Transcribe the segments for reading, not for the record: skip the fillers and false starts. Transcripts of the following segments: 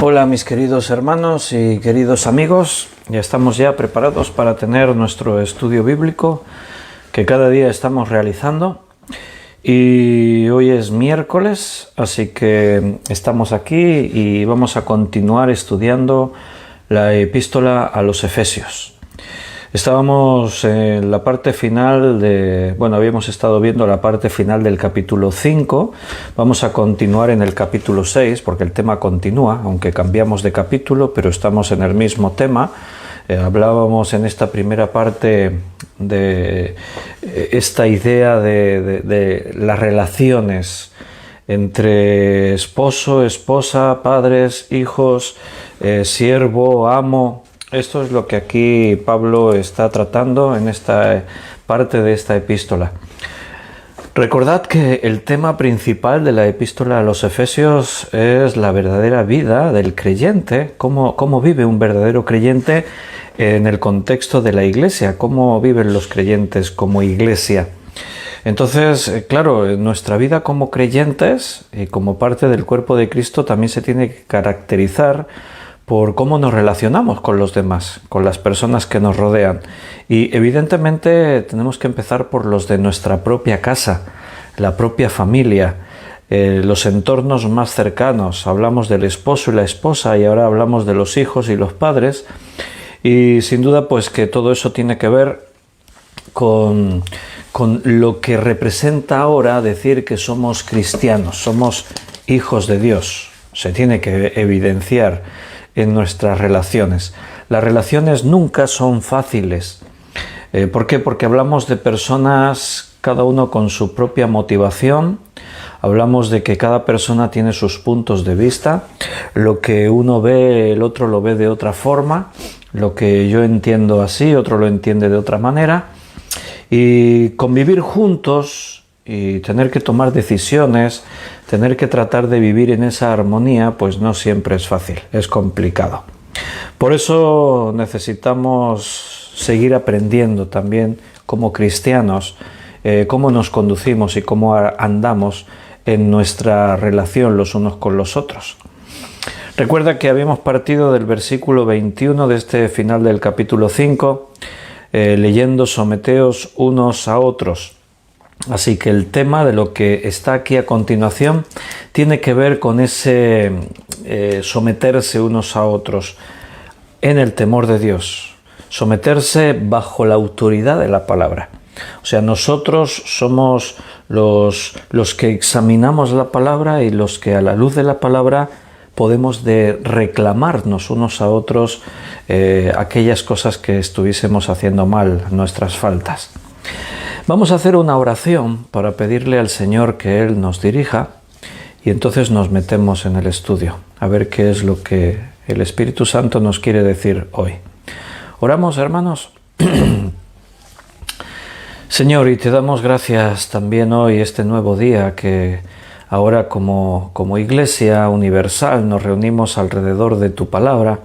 Hola mis queridos hermanos y queridos amigos, ya estamos preparados para tener nuestro estudio bíblico que cada día estamos realizando y hoy es miércoles, así que estamos aquí y vamos a continuar estudiando la epístola a los Efesios. Estábamos en la parte final habíamos estado viendo la parte final del capítulo 5, vamos a continuar en el capítulo 6 porque el tema continúa, aunque cambiamos de capítulo, pero estamos en el mismo tema. Hablábamos en esta primera parte de esta idea de las relaciones entre esposo, esposa, padres, hijos, siervo, amo. Esto es lo que aquí Pablo está tratando en esta parte de esta epístola. Recordad que el tema principal de la epístola a los Efesios es la verdadera vida del creyente, cómo vive un verdadero creyente en el contexto de la iglesia, cómo viven los creyentes como iglesia. Entonces, claro, nuestra vida como creyentes y como parte del cuerpo de Cristo también se tiene que caracterizar por cómo nos relacionamos con los demás, con las personas que nos rodean. Y evidentemente tenemos que empezar por los de nuestra propia casa, la propia familia, los entornos más cercanos. Hablamos del esposo y la esposa y ahora hablamos de los hijos y los padres. Y sin duda pues que todo eso tiene que ver con lo que representa ahora decir que somos cristianos, somos hijos de Dios. Se tiene que evidenciar en nuestras relaciones. Las relaciones nunca son fáciles. ¿Por qué? Porque hablamos de personas, cada uno con su propia motivación. Hablamos de que cada persona tiene sus puntos de vista. Lo que uno ve, el otro lo ve de otra forma. Lo que yo entiendo así, otro lo entiende de otra manera. Y convivir juntos y tener que tomar decisiones, tener que tratar de vivir en esa armonía, pues no siempre es fácil, es complicado. Por eso necesitamos seguir aprendiendo también como cristianos cómo nos conducimos y cómo andamos en nuestra relación los unos con los otros. Recuerda que habíamos partido del versículo 21 de este final del capítulo 5, leyendo someteos unos a otros. Así que el tema de lo que está aquí a continuación tiene que ver con ese someterse unos a otros en el temor de Dios, someterse bajo la autoridad de la palabra. O sea, nosotros somos los que examinamos la palabra y los que a la luz de la palabra podemos reclamarnos unos a otros aquellas cosas que estuviésemos haciendo mal, nuestras faltas. Vamos a hacer una oración para pedirle al Señor que Él nos dirija y entonces nos metemos en el estudio, a ver qué es lo que el Espíritu Santo nos quiere decir hoy. Oramos, hermanos. Señor, y te damos gracias también hoy, este nuevo día, que ahora como Iglesia Universal nos reunimos alrededor de tu palabra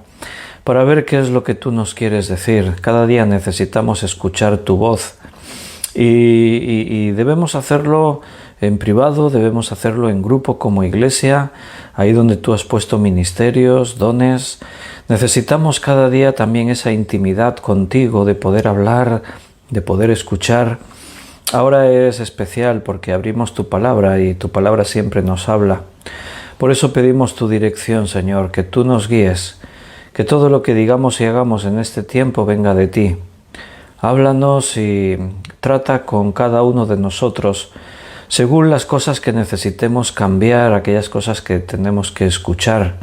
para ver qué es lo que tú nos quieres decir. Cada día necesitamos escuchar tu voz. Y debemos hacerlo en privado, debemos hacerlo en grupo como iglesia, ahí donde tú has puesto ministerios, dones. Necesitamos cada día también esa intimidad contigo, de poder hablar, de poder escuchar. Ahora es especial porque abrimos tu palabra y tu palabra siempre nos habla. Por eso pedimos tu dirección, Señor, que tú nos guíes, que todo lo que digamos y hagamos en este tiempo venga de ti. Háblanos y trata con cada uno de nosotros según las cosas que necesitemos cambiar, aquellas cosas que tenemos que escuchar.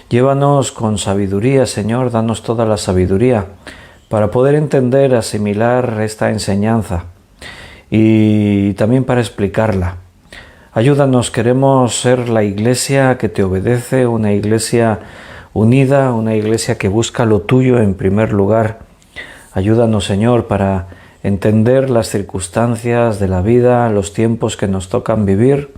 Llévanos con sabiduría, Señor, danos toda la sabiduría para poder entender, asimilar esta enseñanza y también para explicarla. Ayúdanos, queremos ser la iglesia que te obedece, una iglesia unida, una iglesia que busca lo tuyo en primer lugar. Ayúdanos, Señor, para entender las circunstancias de la vida, los tiempos que nos tocan vivir.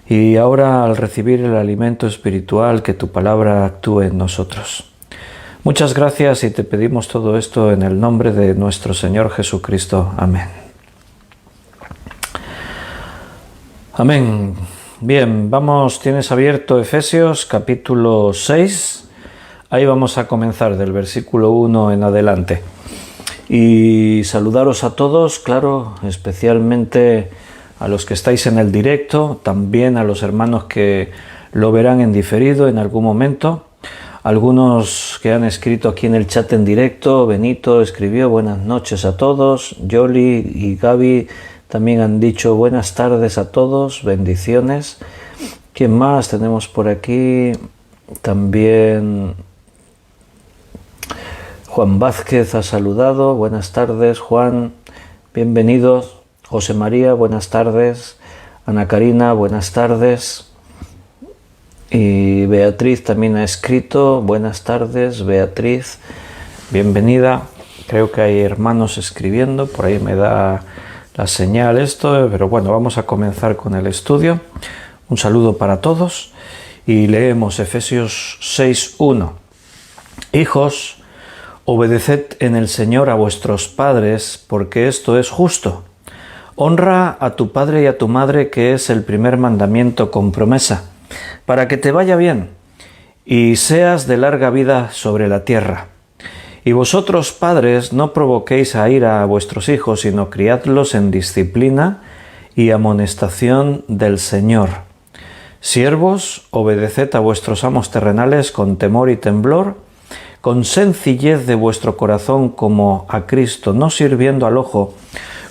Y ahora, al recibir el alimento espiritual, que tu palabra actúe en nosotros. Muchas gracias y te pedimos todo esto en el nombre de nuestro Señor Jesucristo. Amén. Amén. Bien, tienes abierto Efesios capítulo 6, ahí vamos a comenzar del versículo 1 en adelante. Y saludaros a todos, claro, especialmente a los que estáis en el directo, también a los hermanos que lo verán en diferido en algún momento. Algunos que han escrito aquí en el chat en directo, Benito escribió buenas noches a todos, Yoli y Gaby también han dicho buenas tardes a todos, bendiciones. ¿Quién más tenemos por aquí? También Juan Vázquez ha saludado, buenas tardes Juan, bienvenidos. José María, buenas tardes. Ana Karina, buenas tardes. Y Beatriz también ha escrito, buenas tardes Beatriz, bienvenida. Creo que hay hermanos escribiendo, por ahí me da la señal esto, pero bueno, vamos a comenzar con el estudio. Un saludo para todos y leemos Efesios 6:1. Hijos, obedeced en el Señor a vuestros padres, porque esto es justo. Honra a tu padre y a tu madre, que es el primer mandamiento con promesa, para que te vaya bien y seas de larga vida sobre la tierra. Y vosotros, padres, no provoquéis a ira a vuestros hijos, sino criadlos en disciplina y amonestación del Señor. Siervos, obedeced a vuestros amos terrenales con temor y temblor, con sencillez de vuestro corazón como a Cristo, no sirviendo al ojo,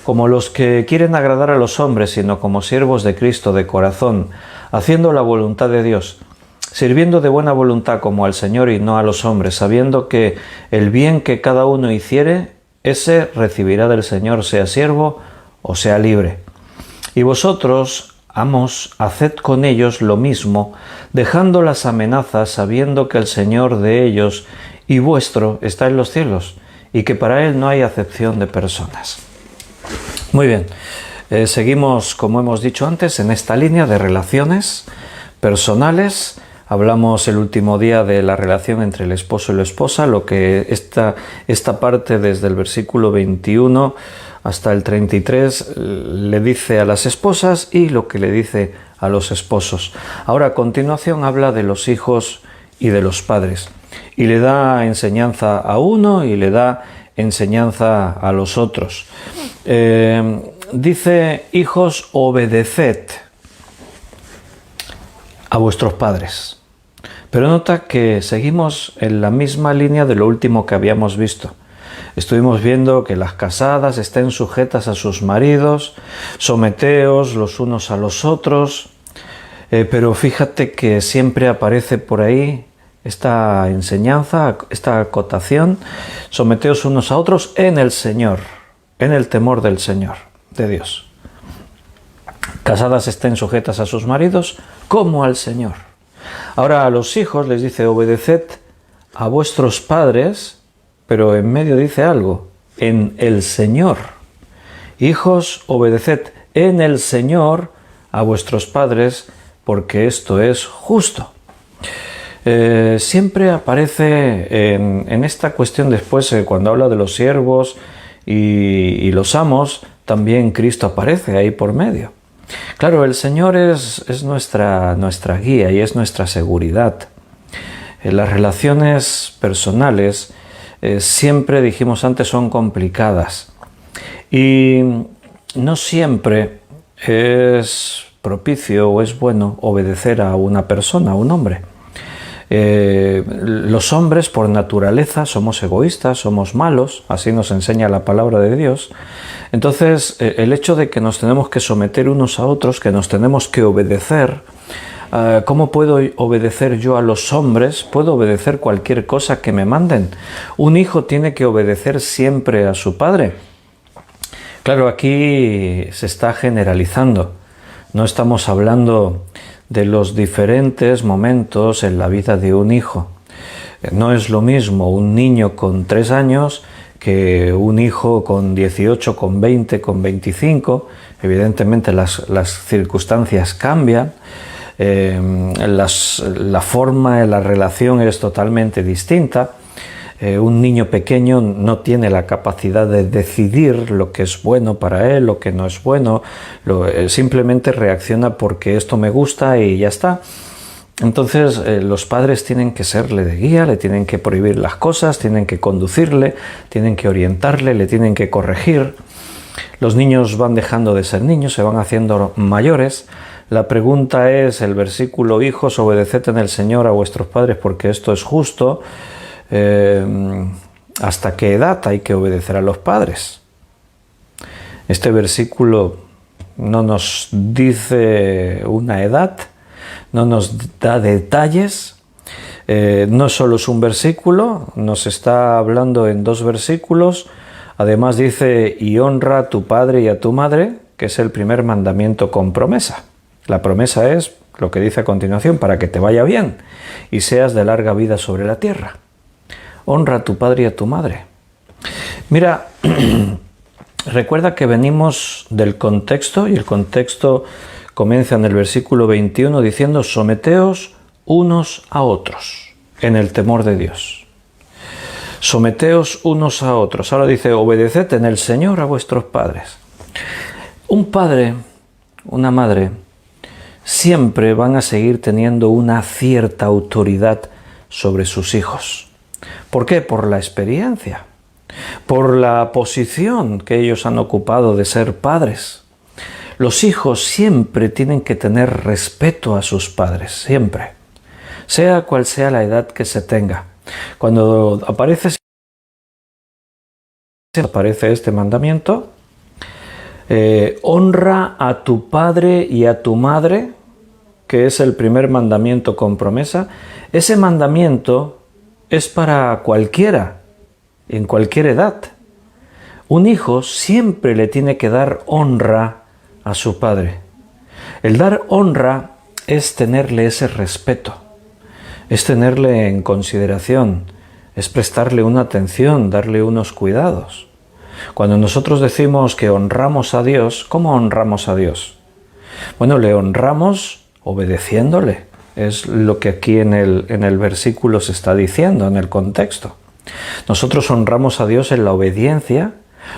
como los que quieren agradar a los hombres, sino como siervos de Cristo de corazón, haciendo la voluntad de Dios, sirviendo de buena voluntad como al Señor y no a los hombres, sabiendo que el bien que cada uno hiciere, ese recibirá del Señor, sea siervo o sea libre. Y vosotros, amos, haced con ellos lo mismo, dejando las amenazas, sabiendo que el Señor de ellos y vuestro está en los cielos, y que para Él no hay acepción de personas. Muy bien, seguimos, como hemos dicho antes, en esta línea de relaciones personales. Hablamos el último día de la relación entre el esposo y la esposa, lo que esta parte desde el versículo 21 hasta el 33 le dice a las esposas y lo que le dice a los esposos. Ahora, a continuación, habla de los hijos y de los padres, y le da enseñanza a uno y le da enseñanza a los otros. Dice, hijos, obedeced a vuestros padres. Pero nota que seguimos en la misma línea de lo último que habíamos visto. Estuvimos viendo que las casadas estén sujetas a sus maridos, someteos los unos a los otros, pero fíjate que siempre aparece por ahí esta enseñanza, esta acotación, someteos unos a otros en el Señor, en el temor del Señor, de Dios. Casadas estén sujetas a sus maridos como al Señor. Ahora a los hijos les dice, obedeced a vuestros padres, pero en medio dice algo, en el Señor. Hijos, obedeced en el Señor a vuestros padres, porque esto es justo. Siempre aparece en esta cuestión después, cuando habla de los siervos y los amos, también Cristo aparece ahí por medio. Claro, el Señor es nuestra guía y es nuestra seguridad. Las relaciones personales, siempre dijimos antes, son complicadas y no siempre es propicio o es bueno obedecer a una persona, a un hombre. Los hombres por naturaleza somos egoístas, somos malos, así nos enseña la palabra de Dios. Entonces el hecho de que nos tenemos que someter unos a otros, que nos tenemos que obedecer, ¿cómo puedo obedecer yo a los hombres? Puedo obedecer cualquier cosa que me manden. Un hijo tiene que obedecer siempre a su padre. Claro, aquí se está generalizando, no estamos hablando de los diferentes momentos en la vida de un hijo. No es lo mismo un niño con 3 años que un hijo con 18, con 20, con 25. Evidentemente las circunstancias cambian, la forma de la relación es totalmente distinta. Un niño pequeño no tiene la capacidad de decidir lo que es bueno para él, lo que no es bueno, simplemente reacciona porque esto me gusta y ya está. Entonces los padres tienen que serle de guía, le tienen que prohibir las cosas, tienen que conducirle, tienen que orientarle, le tienen que corregir. Los niños van dejando de ser niños, se van haciendo mayores. La pregunta es el versículo: hijos, obedeced en el Señor a vuestros padres porque esto es justo. ¿Hasta qué edad hay que obedecer a los padres? Este versículo no nos dice una edad, no nos da detalles, no solo es un versículo, nos está hablando en 2 versículos. Además dice: y honra a tu padre y a tu madre, que es el primer mandamiento con promesa. La promesa es lo que dice a continuación: para que te vaya bien y seas de larga vida sobre la tierra. Honra a tu padre y a tu madre. Mira, recuerda que venimos del contexto, y el contexto comienza en el versículo 21 diciendo: someteos unos a otros en el temor de Dios. Someteos unos a otros. Ahora dice: obedeced en el Señor a vuestros padres. Un padre, una madre, siempre van a seguir teniendo una cierta autoridad sobre sus hijos. ¿Por qué? Por la experiencia, por la posición que ellos han ocupado de ser padres. Los hijos siempre tienen que tener respeto a sus padres, siempre, sea cual sea la edad que se tenga. Cuando aparece este mandamiento, honra a tu padre y a tu madre, que es el primer mandamiento con promesa. Ese mandamiento es para cualquiera, en cualquier edad. Un hijo siempre le tiene que dar honra a su padre. El dar honra es tenerle ese respeto, es tenerle en consideración, es prestarle una atención, darle unos cuidados. Cuando nosotros decimos que honramos a Dios, ¿cómo honramos a Dios? Bueno, le honramos obedeciéndole. Es lo que aquí en el versículo se está diciendo, en el contexto. Nosotros honramos a Dios en la obediencia,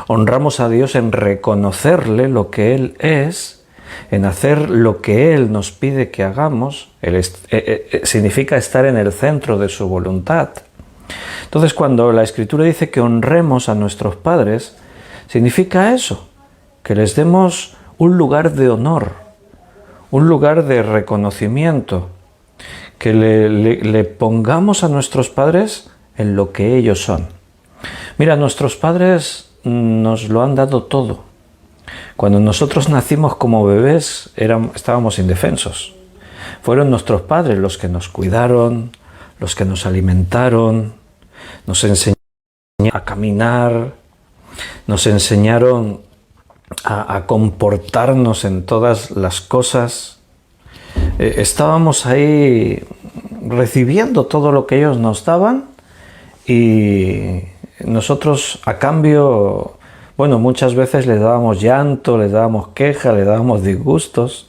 honramos a Dios en reconocerle lo que Él es, en hacer lo que Él nos pide que hagamos. Significa estar en el centro de su voluntad. Entonces, cuando la Escritura dice que honremos a nuestros padres, significa eso, que les demos un lugar de honor, un lugar de reconocimiento, que le pongamos a nuestros padres en lo que ellos son. Mira, nuestros padres nos lo han dado todo. Cuando nosotros nacimos como bebés, estábamos indefensos. Fueron nuestros padres los que nos cuidaron, los que nos alimentaron, nos enseñaron a caminar, nos enseñaron a comportarnos en todas las cosas. Estábamos ahí recibiendo todo lo que ellos nos daban y nosotros a cambio, bueno, muchas veces les dábamos llanto, les dábamos queja, les dábamos disgustos,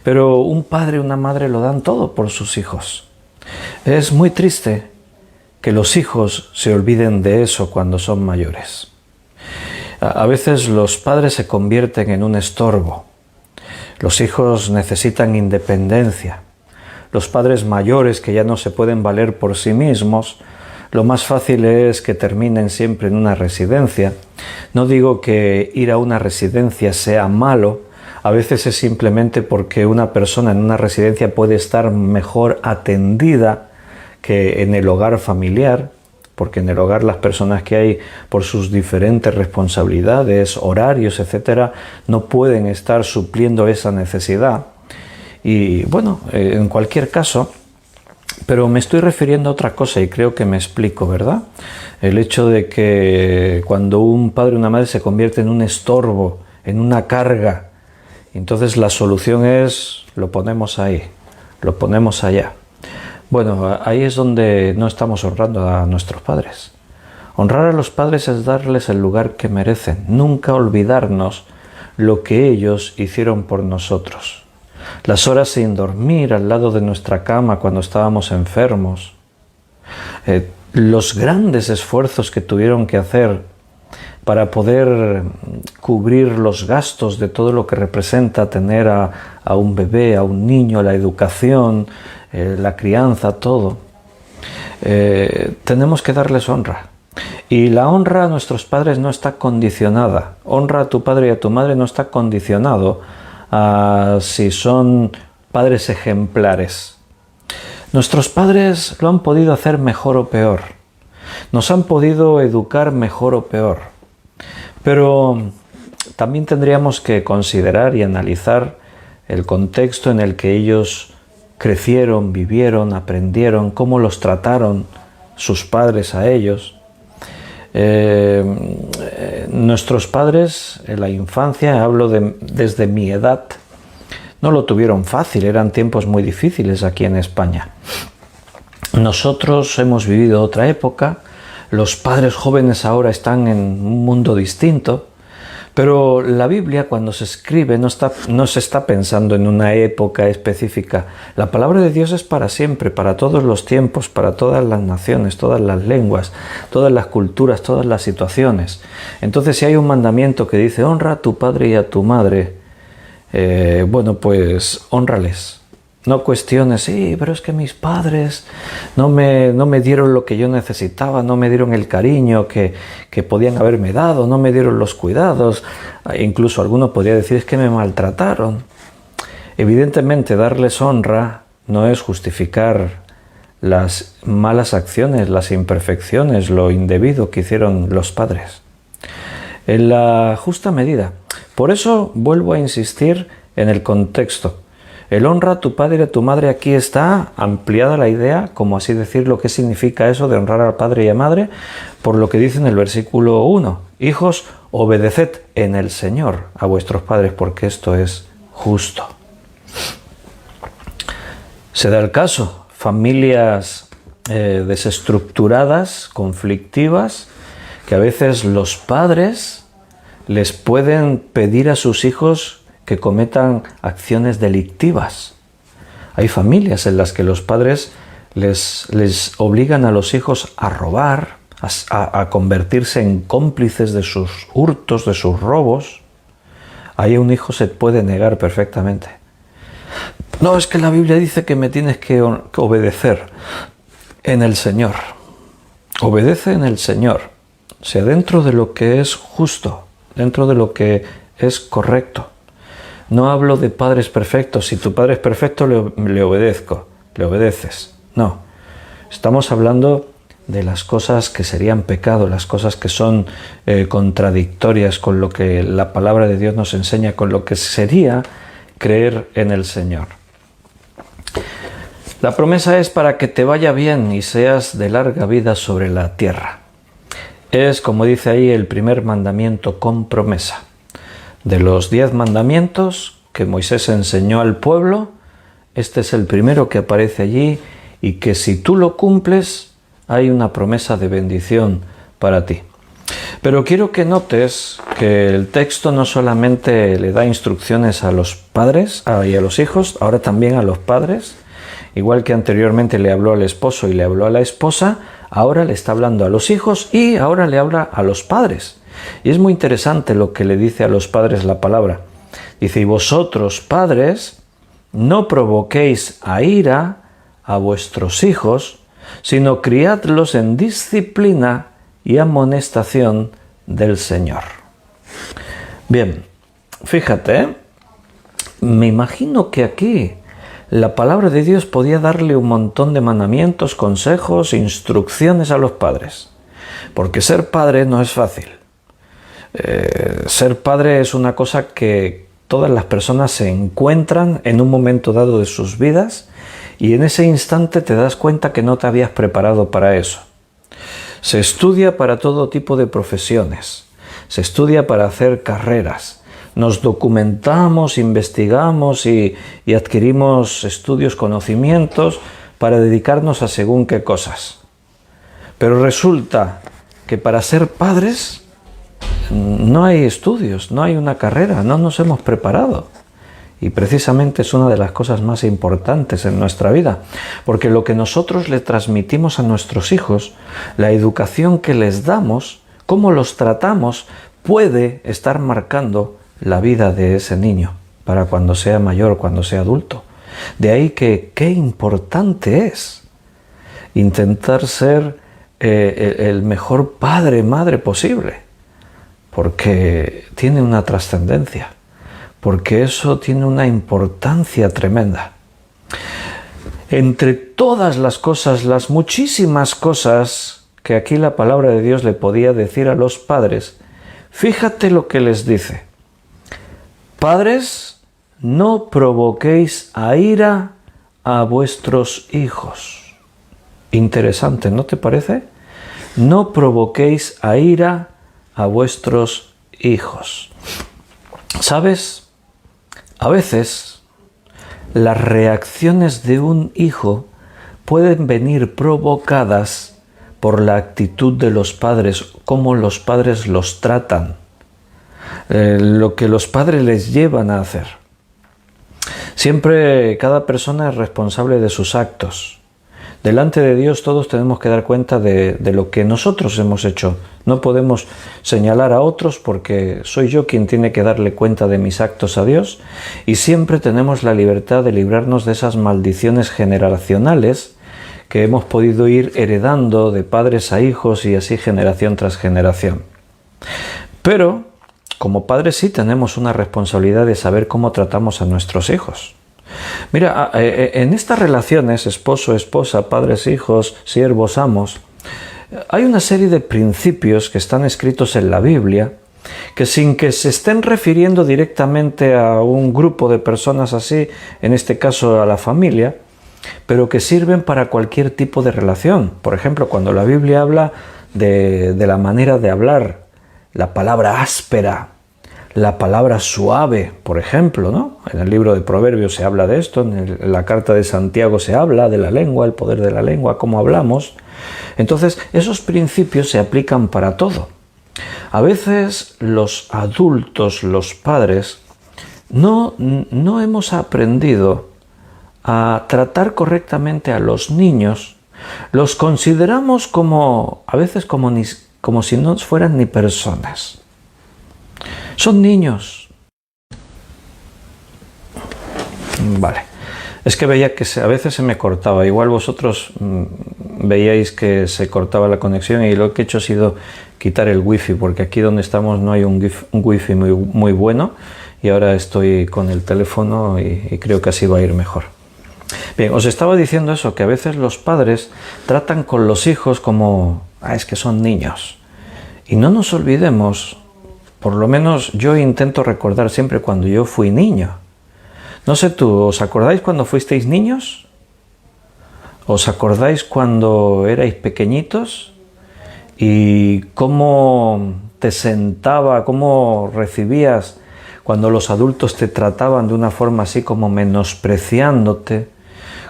pero un padre y una madre lo dan todo por sus hijos. Es muy triste que los hijos se olviden de eso cuando son mayores. A veces los padres se convierten en un estorbo. Los hijos necesitan independencia. Los padres mayores que ya no se pueden valer por sí mismos, lo más fácil es que terminen siempre en una residencia. No digo que ir a una residencia sea malo, a veces es simplemente porque una persona en una residencia puede estar mejor atendida que en el hogar familiar, porque en el hogar las personas que hay, por sus diferentes responsabilidades, horarios, etcétera, no pueden estar supliendo esa necesidad. Y bueno, en cualquier caso, pero me estoy refiriendo a otra cosa y creo que me explico, ¿verdad? El hecho de que cuando un padre o una madre se convierte en un estorbo, en una carga, entonces la solución es: lo ponemos ahí, lo ponemos allá. Bueno, ahí es donde no estamos honrando a nuestros padres. Honrar a los padres es darles el lugar que merecen, nunca olvidarnos lo que ellos hicieron por nosotros. Las horas sin dormir al lado de nuestra cama cuando estábamos enfermos, los grandes esfuerzos que tuvieron que hacer para poder cubrir los gastos de todo lo que representa tener a un bebé, a un niño, la educación, la crianza, todo. Tenemos que darles honra. Y la honra a nuestros padres no está condicionada. Honra a tu padre y a tu madre no está condicionado a si son padres ejemplares. Nuestros padres lo han podido hacer mejor o peor. Nos han podido educar mejor o peor. Pero también tendríamos que considerar y analizar el contexto en el que ellos crecieron, vivieron, aprendieron, cómo los trataron sus padres a ellos. Nuestros padres en la infancia, hablo desde mi edad, no lo tuvieron fácil, eran tiempos muy difíciles aquí en España. Nosotros hemos vivido otra época, los padres jóvenes ahora están en un mundo distinto, pero la Biblia cuando se escribe no se está pensando en una época específica. La palabra de Dios es para siempre, para todos los tiempos, para todas las naciones, todas las lenguas, todas las culturas, todas las situaciones. Entonces, si hay un mandamiento que dice honra a tu padre y a tu madre, bueno, pues hónrales. No cuestiones, sí, pero es que mis padres no me dieron lo que yo necesitaba, no me dieron el cariño que podían haberme dado, no me dieron los cuidados. Incluso alguno podría decir, es que me maltrataron. Evidentemente, darles honra no es justificar las malas acciones, las imperfecciones, lo indebido que hicieron los padres. En la justa medida. Por eso vuelvo a insistir en el contexto. El honra a tu padre y a tu madre, aquí está ampliada la idea, como así decirlo, qué significa eso de honrar al padre y a madre, por lo que dice en el versículo 1. Hijos, obedeced en el Señor a vuestros padres, porque esto es justo. Se da el caso, familias desestructuradas, conflictivas, que a veces los padres les pueden pedir a sus hijos que cometan acciones delictivas. Hay familias en las que los padres les obligan a los hijos a robar, a convertirse en cómplices de sus hurtos, de sus robos. Ahí un hijo se puede negar perfectamente. No, es que la Biblia dice que me tienes que obedecer en el Señor. Obedece en el Señor, o sea, dentro de lo que es justo, dentro de lo que es correcto. No hablo de padres perfectos. Si tu padre es perfecto, le obedezco, le obedeces. No. Estamos hablando de las cosas que serían pecado, las cosas que son contradictorias con lo que la palabra de Dios nos enseña, con lo que sería creer en el Señor. La promesa es para que te vaya bien y seas de larga vida sobre la tierra. Es, como dice ahí, el primer mandamiento con promesa. De los 10 mandamientos que Moisés enseñó al pueblo, este es el primero que aparece allí y que si tú lo cumples, hay una promesa de bendición para ti. Pero quiero que notes que el texto no solamente le da instrucciones a los padres y a los hijos, ahora también a los padres, igual que anteriormente le habló al esposo y le habló a la esposa, ahora le está hablando a los hijos y ahora le habla a los padres. Y es muy interesante lo que le dice a los padres la palabra. Dice, y vosotros, padres, no provoquéis a ira a vuestros hijos, sino criadlos en disciplina y amonestación del Señor. Bien, fíjate, me imagino que aquí la palabra de Dios podía darle un montón de mandamientos, consejos, instrucciones a los padres. Porque ser padre no es fácil. Ser padre es una cosa que todas las personas se encuentran en un momento dado de sus vidas y en ese instante te das cuenta que no te habías preparado para eso. Se estudia para todo tipo de profesiones, se estudia para hacer carreras, nos documentamos, investigamos y adquirimos estudios, conocimientos para dedicarnos a según qué cosas. Pero resulta que para ser padres no hay estudios, no hay una carrera, no nos hemos preparado. Y precisamente es una de las cosas más importantes en nuestra vida, porque lo que nosotros le transmitimos a nuestros hijos, la educación que les damos, cómo los tratamos, puede estar marcando la vida de ese niño para cuando sea mayor, cuando sea adulto. De ahí que qué importante es intentar ser el mejor padre, madre posible, porque tiene una trascendencia, porque eso tiene una importancia tremenda. Entre todas las cosas, las muchísimas cosas que aquí la palabra de Dios le podía decir a los padres, fíjate lo que les dice. Padres, no provoquéis a ira a vuestros hijos. Interesante, ¿no te parece? No provoquéis a ira a vuestros hijos. ¿Sabes? A veces las reacciones de un hijo pueden venir provocadas por la actitud de los padres, cómo los padres los tratan, lo que los padres les llevan a hacer. Siempre cada persona es responsable de sus actos. Delante de Dios todos tenemos que dar cuenta de lo que nosotros hemos hecho. No podemos señalar a otros porque soy yo quien tiene que darle cuenta de mis actos a Dios, y siempre tenemos la libertad de librarnos de esas maldiciones generacionales que hemos podido ir heredando de padres a hijos y así generación tras generación. Pero como padres sí tenemos una responsabilidad de saber cómo tratamos a nuestros hijos. Mira, en estas relaciones, esposo, esposa, padres, hijos, siervos, amos, hay una serie de principios que están escritos en la Biblia que, sin que se estén refiriendo directamente a un grupo de personas así, en este caso a la familia, pero que sirven para cualquier tipo de relación. Por ejemplo, cuando la Biblia habla de la manera de hablar, la palabra áspera, la palabra suave, por ejemplo, ¿no? En el libro de Proverbios se habla de esto, en la carta de Santiago se habla de la lengua, el poder de la lengua, cómo hablamos. Entonces, esos principios se aplican para todo. A veces los adultos, los padres, no hemos aprendido a tratar correctamente a los niños. Los consideramos a veces como si no fueran ni personas. Son niños. Vale. Es que veía que a veces se me cortaba. Igual vosotros veíais que se cortaba la conexión, y lo que he hecho ha sido quitar el wifi, porque aquí donde estamos no hay un wifi muy bueno, y ahora estoy con el teléfono y creo que así va a ir mejor. Bien, os estaba diciendo eso, que a veces los padres tratan con los hijos como, es que son niños. Y no nos olvidemos, por lo menos yo intento recordar siempre cuando yo fui niño. No sé tú, ¿os acordáis cuando fuisteis niños? ¿Os acordáis cuando erais pequeñitos? ¿Y cómo te sentaba, cómo recibías cuando los adultos te trataban de una forma así como menospreciándote,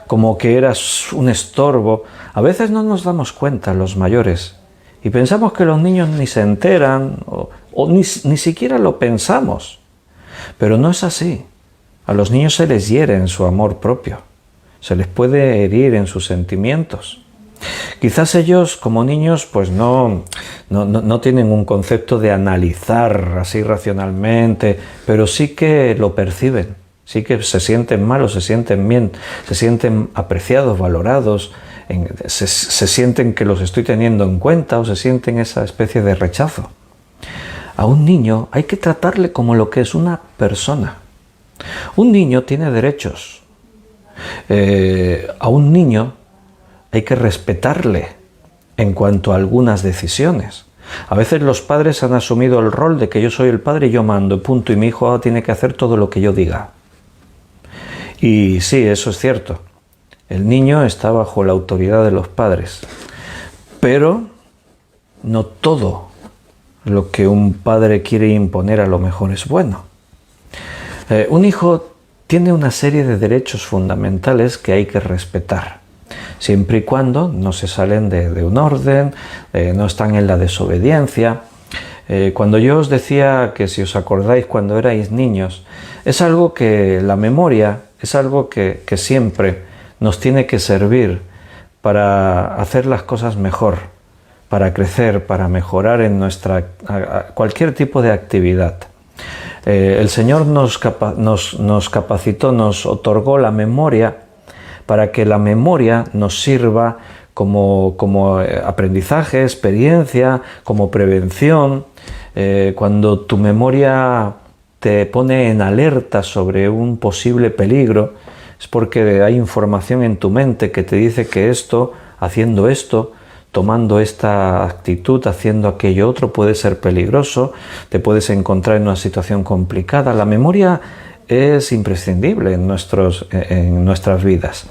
como que eras un estorbo? A veces no nos damos cuenta los mayores y pensamos que los niños ni se enteran o ni siquiera lo pensamos. Pero no es así. A los niños se les hiere en su amor propio. Se les puede herir en sus sentimientos. Quizás ellos, como niños, pues no tienen un concepto de analizar así racionalmente, pero sí que lo perciben. Sí que se sienten mal o se sienten bien, se sienten apreciados, valorados, se sienten que los estoy teniendo en cuenta, o se sienten esa especie de rechazo. A un niño hay que tratarle como lo que es una persona. Un niño tiene derechos. A un niño hay que respetarle en cuanto a algunas decisiones. A veces los padres han asumido el rol de que yo soy el padre y yo mando, punto, y mi hijo ahora tiene que hacer todo lo que yo diga. Y sí, eso es cierto. El niño está bajo la autoridad de los padres. Pero no todo lo que un padre quiere imponer a lo mejor es bueno. Un hijo tiene una serie de derechos fundamentales que hay que respetar, siempre y cuando no se salen de un orden, no están en la desobediencia. Cuando yo os decía que si os acordáis cuando erais niños, es algo que la memoria es algo que siempre nos tiene que servir para hacer las cosas mejor, para crecer, para mejorar en cualquier tipo de actividad. El Señor nos capacitó, nos otorgó la memoria para que la memoria nos sirva como aprendizaje, experiencia, como prevención. Cuando tu memoria te pone en alerta sobre un posible peligro, es porque hay información en tu mente que te dice que esto, haciendo esto, tomando esta actitud, haciendo aquello otro, puede ser peligroso, te puedes encontrar en una situación complicada. La memoria es imprescindible en nuestras vidas.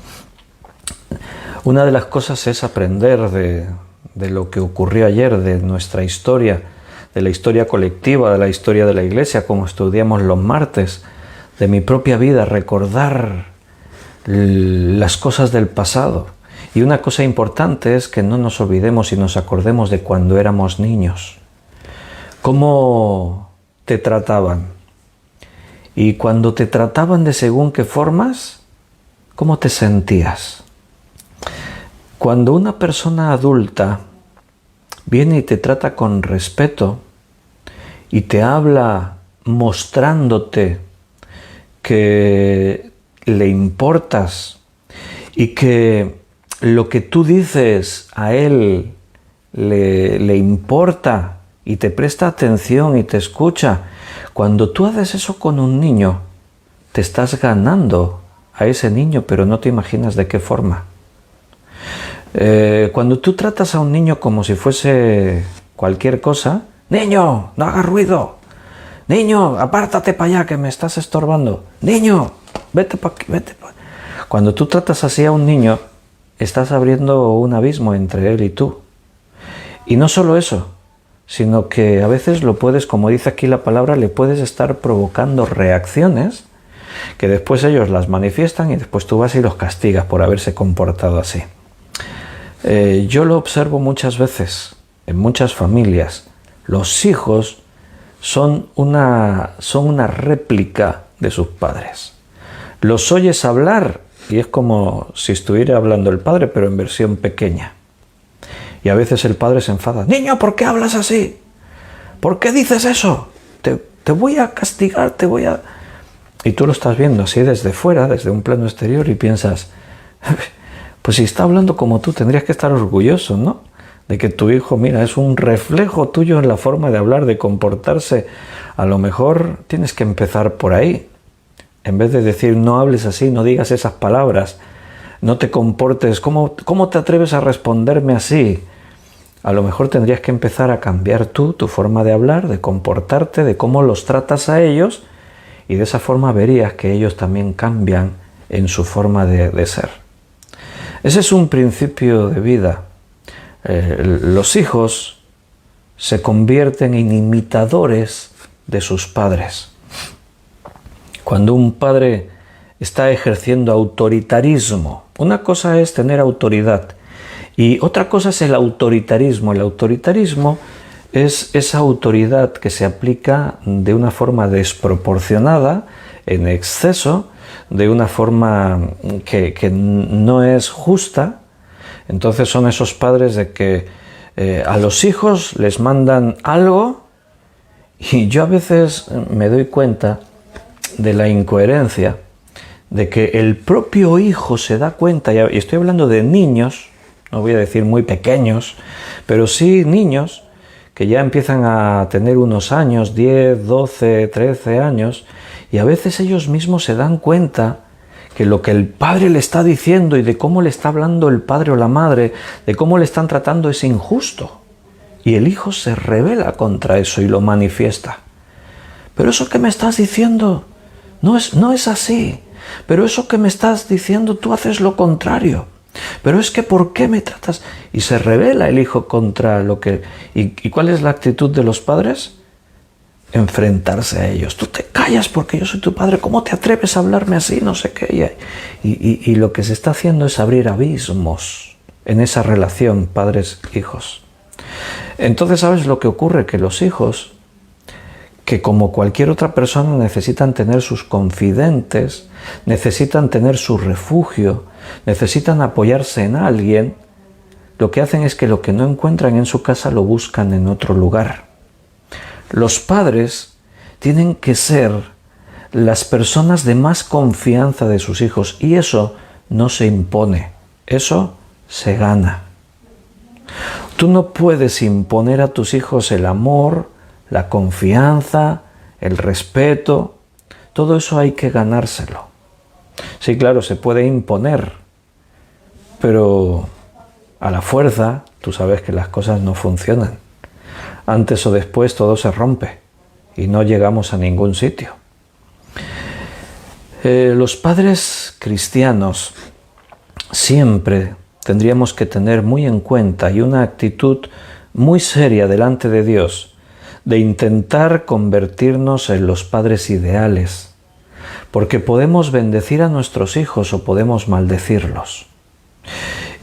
Una de las cosas es aprender de lo que ocurrió ayer, de nuestra historia, de la historia colectiva, de la historia de la Iglesia, como estudiamos los martes, de mi propia vida, recordar las cosas del pasado. Y una cosa importante es que no nos olvidemos y nos acordemos de cuando éramos niños. ¿Cómo te trataban? Y cuando te trataban de según qué formas, ¿cómo te sentías? Cuando una persona adulta viene y te trata con respeto y te habla mostrándote que le importas y que lo que tú dices a él le importa y te presta atención y te escucha, cuando tú haces eso con un niño, te estás ganando a ese niño, pero no te imaginas de qué forma. Cuando tú tratas a un niño como si fuese cualquier cosa, niño, no hagas ruido, niño, apártate para allá que me estás estorbando, niño, vete para aquí, vete para... Cuando tú tratas así a un niño, estás abriendo un abismo entre él y tú. Y no solo eso, sino que a veces lo puedes, como dice aquí la palabra, le puedes estar provocando reacciones que después ellos las manifiestan y después tú vas y los castigas por haberse comportado así. Yo lo observo muchas veces en muchas familias. Los hijos son una réplica de sus padres. Los oyes hablar y es como si estuviera hablando el padre, pero en versión pequeña. Y a veces el padre se enfada. Niño, ¿por qué hablas así? ¿Por qué dices eso? Te voy a castigar, te voy a... Y tú lo estás viendo así desde fuera, desde un plano exterior, y piensas, pues si está hablando como tú, tendrías que estar orgulloso, ¿no? De que tu hijo, mira, es un reflejo tuyo en la forma de hablar, de comportarse. A lo mejor tienes que empezar por ahí. En vez de decir, no hables así, no digas esas palabras, no te comportes, ¿cómo te atreves a responderme así? A lo mejor tendrías que empezar a cambiar tú, tu forma de hablar, de comportarte, de cómo los tratas a ellos, y de esa forma verías que ellos también cambian en su forma de ser. Ese es un principio de vida. Los hijos se convierten en imitadores de sus padres. Cuando un padre está ejerciendo autoritarismo, una cosa es tener autoridad y otra cosa es el autoritarismo. El autoritarismo es esa autoridad que se aplica de una forma desproporcionada, en exceso, de una forma que no es justa. Entonces son esos padres de que a los hijos les mandan algo y yo a veces me doy cuenta de la incoherencia, de que el propio hijo se da cuenta, y estoy hablando de niños, no voy a decir muy pequeños, pero sí niños que ya empiezan a tener unos años, 10, 12, 13 años, y a veces ellos mismos se dan cuenta que lo que el padre le está diciendo y de cómo le está hablando el padre o la madre, de cómo le están tratando es injusto. Y el hijo se rebela contra eso y lo manifiesta. Pero eso que me estás diciendo no es así. Pero eso que me estás diciendo tú haces lo contrario. Pero es que ¿por qué me tratas? Y se rebela el hijo contra lo que... ¿Y cuál es la actitud de los padres? Enfrentarse a ellos. Tú te callas porque yo soy tu padre. ¿Cómo te atreves a hablarme así? No sé qué. Y lo que se está haciendo es abrir abismos en esa relación padres-hijos. Entonces, ¿sabes lo que ocurre? Que los hijos que como cualquier otra persona necesitan tener sus confidentes, necesitan tener su refugio, necesitan apoyarse en alguien, lo que hacen es que lo que no encuentran en su casa lo buscan en otro lugar. Los padres tienen que ser las personas de más confianza de sus hijos, y eso no se impone, eso se gana. Tú no puedes imponer a tus hijos el amor, la confianza, el respeto. Todo eso hay que ganárselo. Sí, claro, se puede imponer, pero a la fuerza tú sabes que las cosas no funcionan. Antes o después todo se rompe y no llegamos a ningún sitio. Los padres cristianos siempre tendríamos que tener muy en cuenta y una actitud muy seria delante de Dios de intentar convertirnos en los padres ideales, porque podemos bendecir a nuestros hijos o podemos maldecirlos.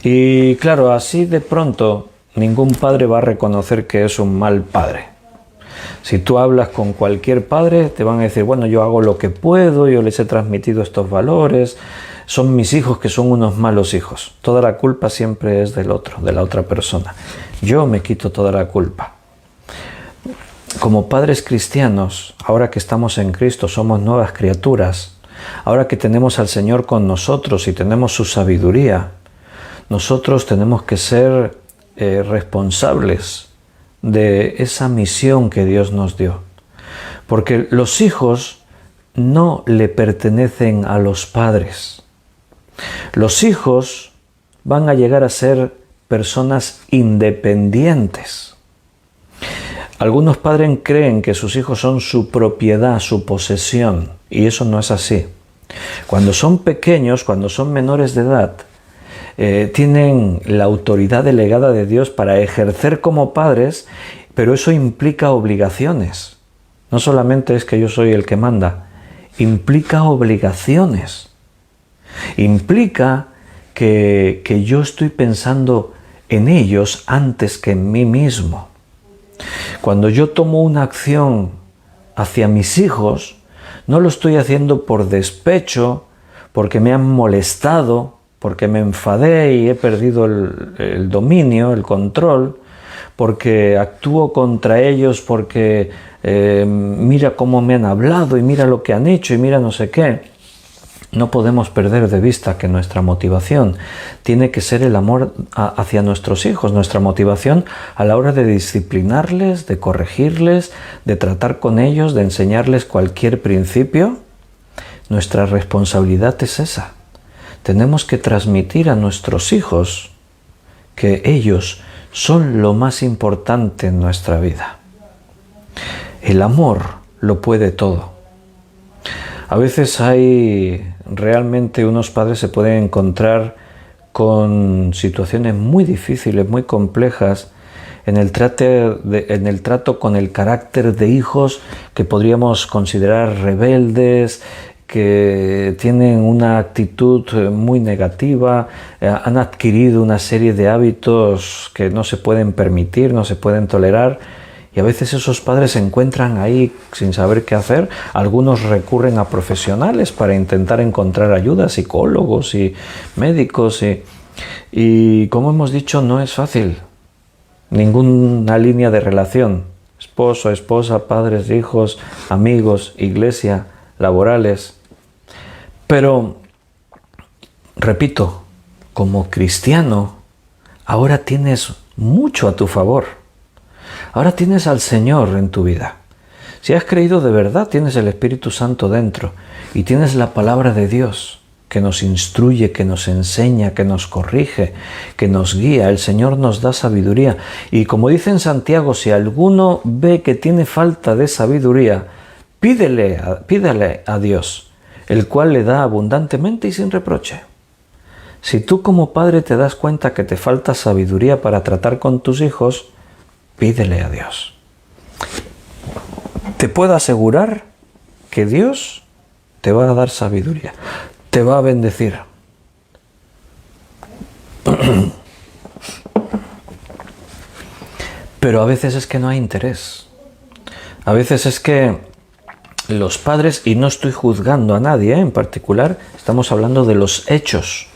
Y claro, así de pronto ningún padre va a reconocer que es un mal padre. Si tú hablas con cualquier padre, te van a decir, bueno, yo hago lo que puedo, yo les he transmitido estos valores, son mis hijos que son unos malos hijos. Toda la culpa siempre es del otro, de la otra persona. Yo me quito toda la culpa. Como padres cristianos, ahora que estamos en Cristo, somos nuevas criaturas. Ahora que tenemos al Señor con nosotros y tenemos su sabiduría, nosotros tenemos que ser responsables de esa misión que Dios nos dio. Porque los hijos no le pertenecen a los padres. Los hijos van a llegar a ser personas independientes. Algunos padres creen que sus hijos son su propiedad, su posesión, y eso no es así. Cuando son pequeños, cuando son menores de edad, tienen la autoridad delegada de Dios para ejercer como padres, pero eso implica obligaciones. No solamente es que yo soy el que manda, implica obligaciones. Implica que yo estoy pensando en ellos antes que en mí mismo. Cuando yo tomo una acción hacia mis hijos, no lo estoy haciendo por despecho, porque me han molestado, porque me enfadé y he perdido el dominio, el control, porque actúo contra ellos, porque mira cómo me han hablado y mira lo que han hecho y mira no sé qué. No podemos perder de vista que nuestra motivación tiene que ser el amor hacia nuestros hijos, nuestra motivación a la hora de disciplinarles, de corregirles, de tratar con ellos, de enseñarles cualquier principio. Nuestra responsabilidad es esa. Tenemos que transmitir a nuestros hijos que ellos son lo más importante en nuestra vida. El amor lo puede todo. A veces realmente unos padres se pueden encontrar con situaciones muy difíciles, muy complejas, en el trato con el carácter de hijos que podríamos considerar rebeldes, que tienen una actitud muy negativa, han adquirido una serie de hábitos que no se pueden permitir, no se pueden tolerar. Y a veces esos padres se encuentran ahí sin saber qué hacer. Algunos recurren a profesionales para intentar encontrar ayuda, psicólogos y médicos. Y como hemos dicho, no es fácil. Ninguna línea de relación. Esposo, esposa, padres, hijos, amigos, iglesia, laborales. Pero, repito, como cristiano, ahora tienes mucho a tu favor. Ahora tienes al Señor en tu vida. Si has creído de verdad, tienes el Espíritu Santo dentro y tienes la palabra de Dios que nos instruye, que nos enseña, que nos corrige, que nos guía. El Señor nos da sabiduría. Y como dice en Santiago, si alguno ve que tiene falta de sabiduría, pídele a Dios, el cual le da abundantemente y sin reproche. Si tú como padre te das cuenta que te falta sabiduría para tratar con tus hijos, pídele a Dios. Te puedo asegurar que Dios te va a dar sabiduría, te va a bendecir. Pero a veces es que no hay interés. A veces es que los padres, y no estoy juzgando a nadie en particular, estamos hablando de los hechos,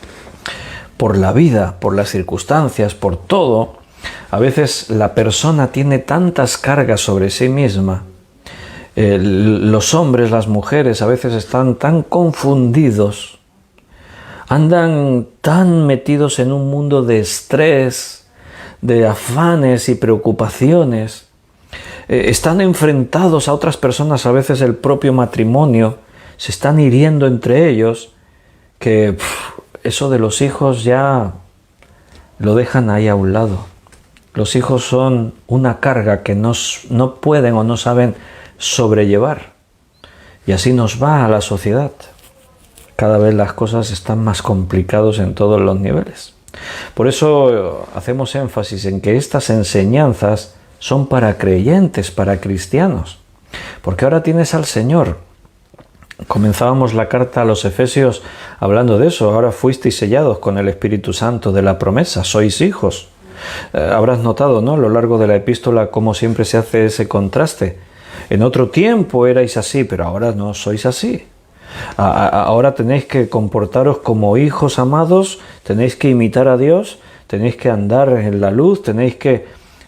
por la vida, por las circunstancias, por todo. A veces la persona tiene tantas cargas sobre sí misma. Los hombres, las mujeres a veces están tan confundidos, andan tan metidos en un mundo de estrés, de afanes y preocupaciones. Están enfrentados a otras personas, a veces el propio matrimonio, se están hiriendo entre ellos, que eso de los hijos ya lo dejan ahí a un lado. Los hijos son una carga que no pueden o no saben sobrellevar. Y así nos va a la sociedad. Cada vez las cosas están más complicadas en todos los niveles. Por eso hacemos énfasis en que estas enseñanzas son para creyentes, para cristianos. Porque ahora tienes al Señor. Comenzábamos la carta a los Efesios hablando de eso. Ahora fuisteis sellados con el Espíritu Santo de la promesa. Sois hijos. Habrás notado, ¿no?, a lo largo de la epístola cómo siempre se hace ese contraste. En otro tiempo erais así, pero ahora no sois así. Ahora tenéis que comportaros como hijos amados, tenéis que imitar a Dios, tenéis que andar en la luz,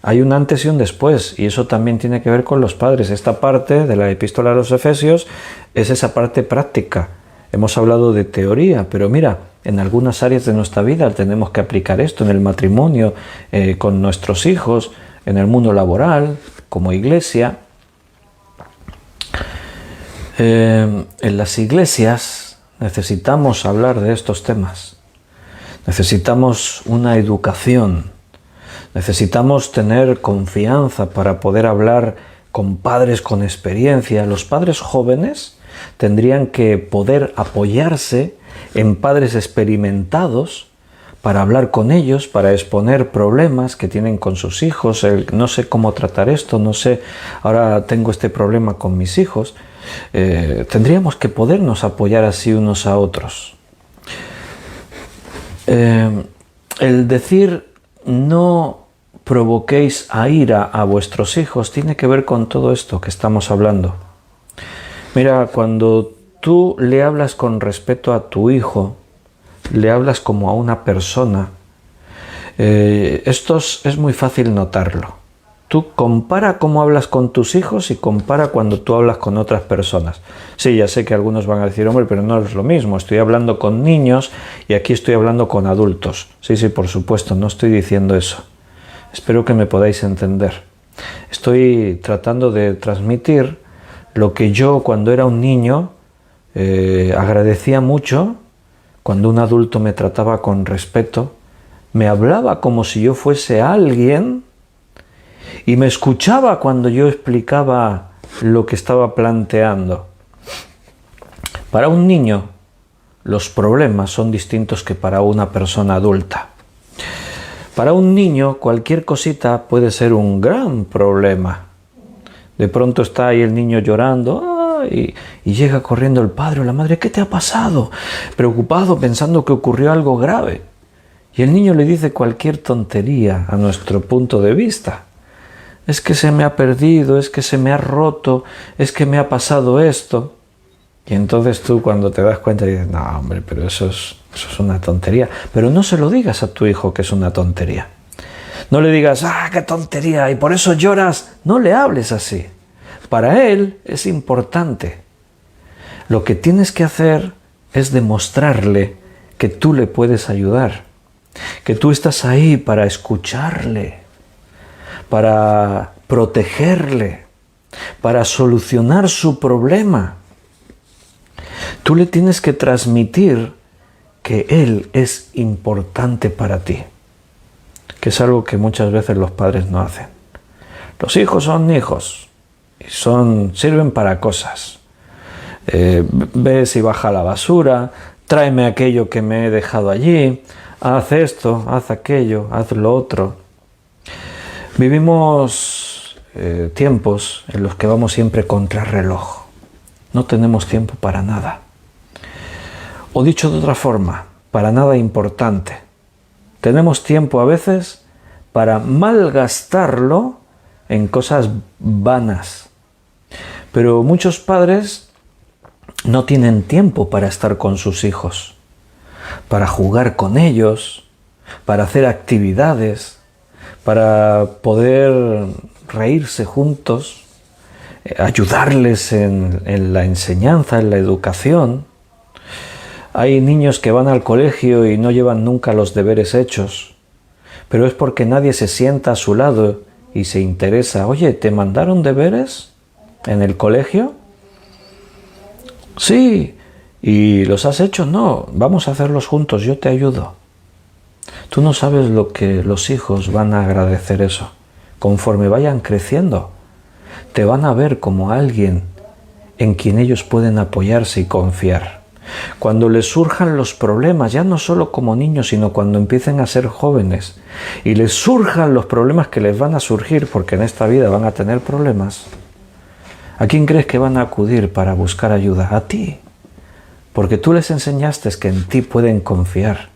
hay un antes y un después, y eso también tiene que ver con los padres. Esta parte de la epístola a los Efesios es esa parte práctica. Hemos hablado de teoría, pero mira, en algunas áreas de nuestra vida tenemos que aplicar esto, en el matrimonio, con nuestros hijos, en el mundo laboral, como iglesia. En las iglesias necesitamos hablar de estos temas. Necesitamos una educación. Necesitamos tener confianza para poder hablar con padres con experiencia. Los padres jóvenes tendrían que poder apoyarse en padres experimentados para hablar con ellos, para exponer problemas que tienen con sus hijos. No sé cómo tratar esto, no sé, ahora tengo este problema con mis hijos. Tendríamos que podernos apoyar así unos a otros. El decir no provoquéis a ira a vuestros hijos tiene que ver con todo esto que estamos hablando. Mira, cuando tú le hablas con respeto a tu hijo, le hablas como a una persona, esto es muy fácil notarlo. Tú compara cómo hablas con tus hijos y compara cuando tú hablas con otras personas. Sí, ya sé que algunos van a decir, hombre, pero no es lo mismo. Estoy hablando con niños y aquí estoy hablando con adultos. Sí, por supuesto, no estoy diciendo eso. Espero que me podáis entender. Estoy tratando de transmitir lo que yo cuando era un niño agradecía mucho, cuando un adulto me trataba con respeto, me hablaba como si yo fuese alguien y me escuchaba cuando yo explicaba lo que estaba planteando. Para un niño, los problemas son distintos que para una persona adulta. Para un niño, cualquier cosita puede ser un gran problema. De pronto está ahí el niño llorando y llega corriendo el padre o la madre. ¿Qué te ha pasado? Preocupado, pensando que ocurrió algo grave. Y el niño le dice cualquier tontería a nuestro punto de vista. Es que se me ha perdido, es que se me ha roto, es que me ha pasado esto. Y entonces tú cuando te das cuenta dices, no hombre, pero eso es una tontería. Pero no se lo digas a tu hijo que es una tontería. No le digas, qué tontería, y por eso lloras. No le hables así. Para él es importante. Lo que tienes que hacer es demostrarle que tú le puedes ayudar, que tú estás ahí para escucharle, para protegerle, para solucionar su problema. Tú le tienes que transmitir que él es importante para ti, que es algo que muchas veces los padres no hacen. Los hijos son hijos y sirven para cosas. Ve si baja la basura, tráeme aquello que me he dejado allí, haz esto, haz aquello, haz lo otro. Vivimos tiempos en los que vamos siempre contra reloj. No tenemos tiempo para nada. O dicho de otra forma, para nada importante. Tenemos tiempo a veces para malgastarlo en cosas vanas, Pero muchos padres no tienen tiempo para estar con sus hijos, para jugar con ellos, para hacer actividades, para poder reírse juntos, ayudarles en la enseñanza, en la educación. Hay niños que van al colegio y no llevan nunca los deberes hechos, pero es porque nadie se sienta a su lado y se interesa. Oye, ¿te mandaron deberes en el colegio? Sí. ¿Y los has hecho? No. Vamos a hacerlos juntos, yo te ayudo. Tú no sabes lo que los hijos van a agradecer eso. Conforme vayan creciendo, te van a ver como alguien en quien ellos pueden apoyarse y confiar. Cuando les surjan los problemas, ya no solo como niños, sino cuando empiecen a ser jóvenes, y les surjan los problemas que les van a surgir, porque en esta vida van a tener problemas, ¿a quién crees que van a acudir para buscar ayuda? A ti. Porque tú les enseñaste que en ti pueden confiar,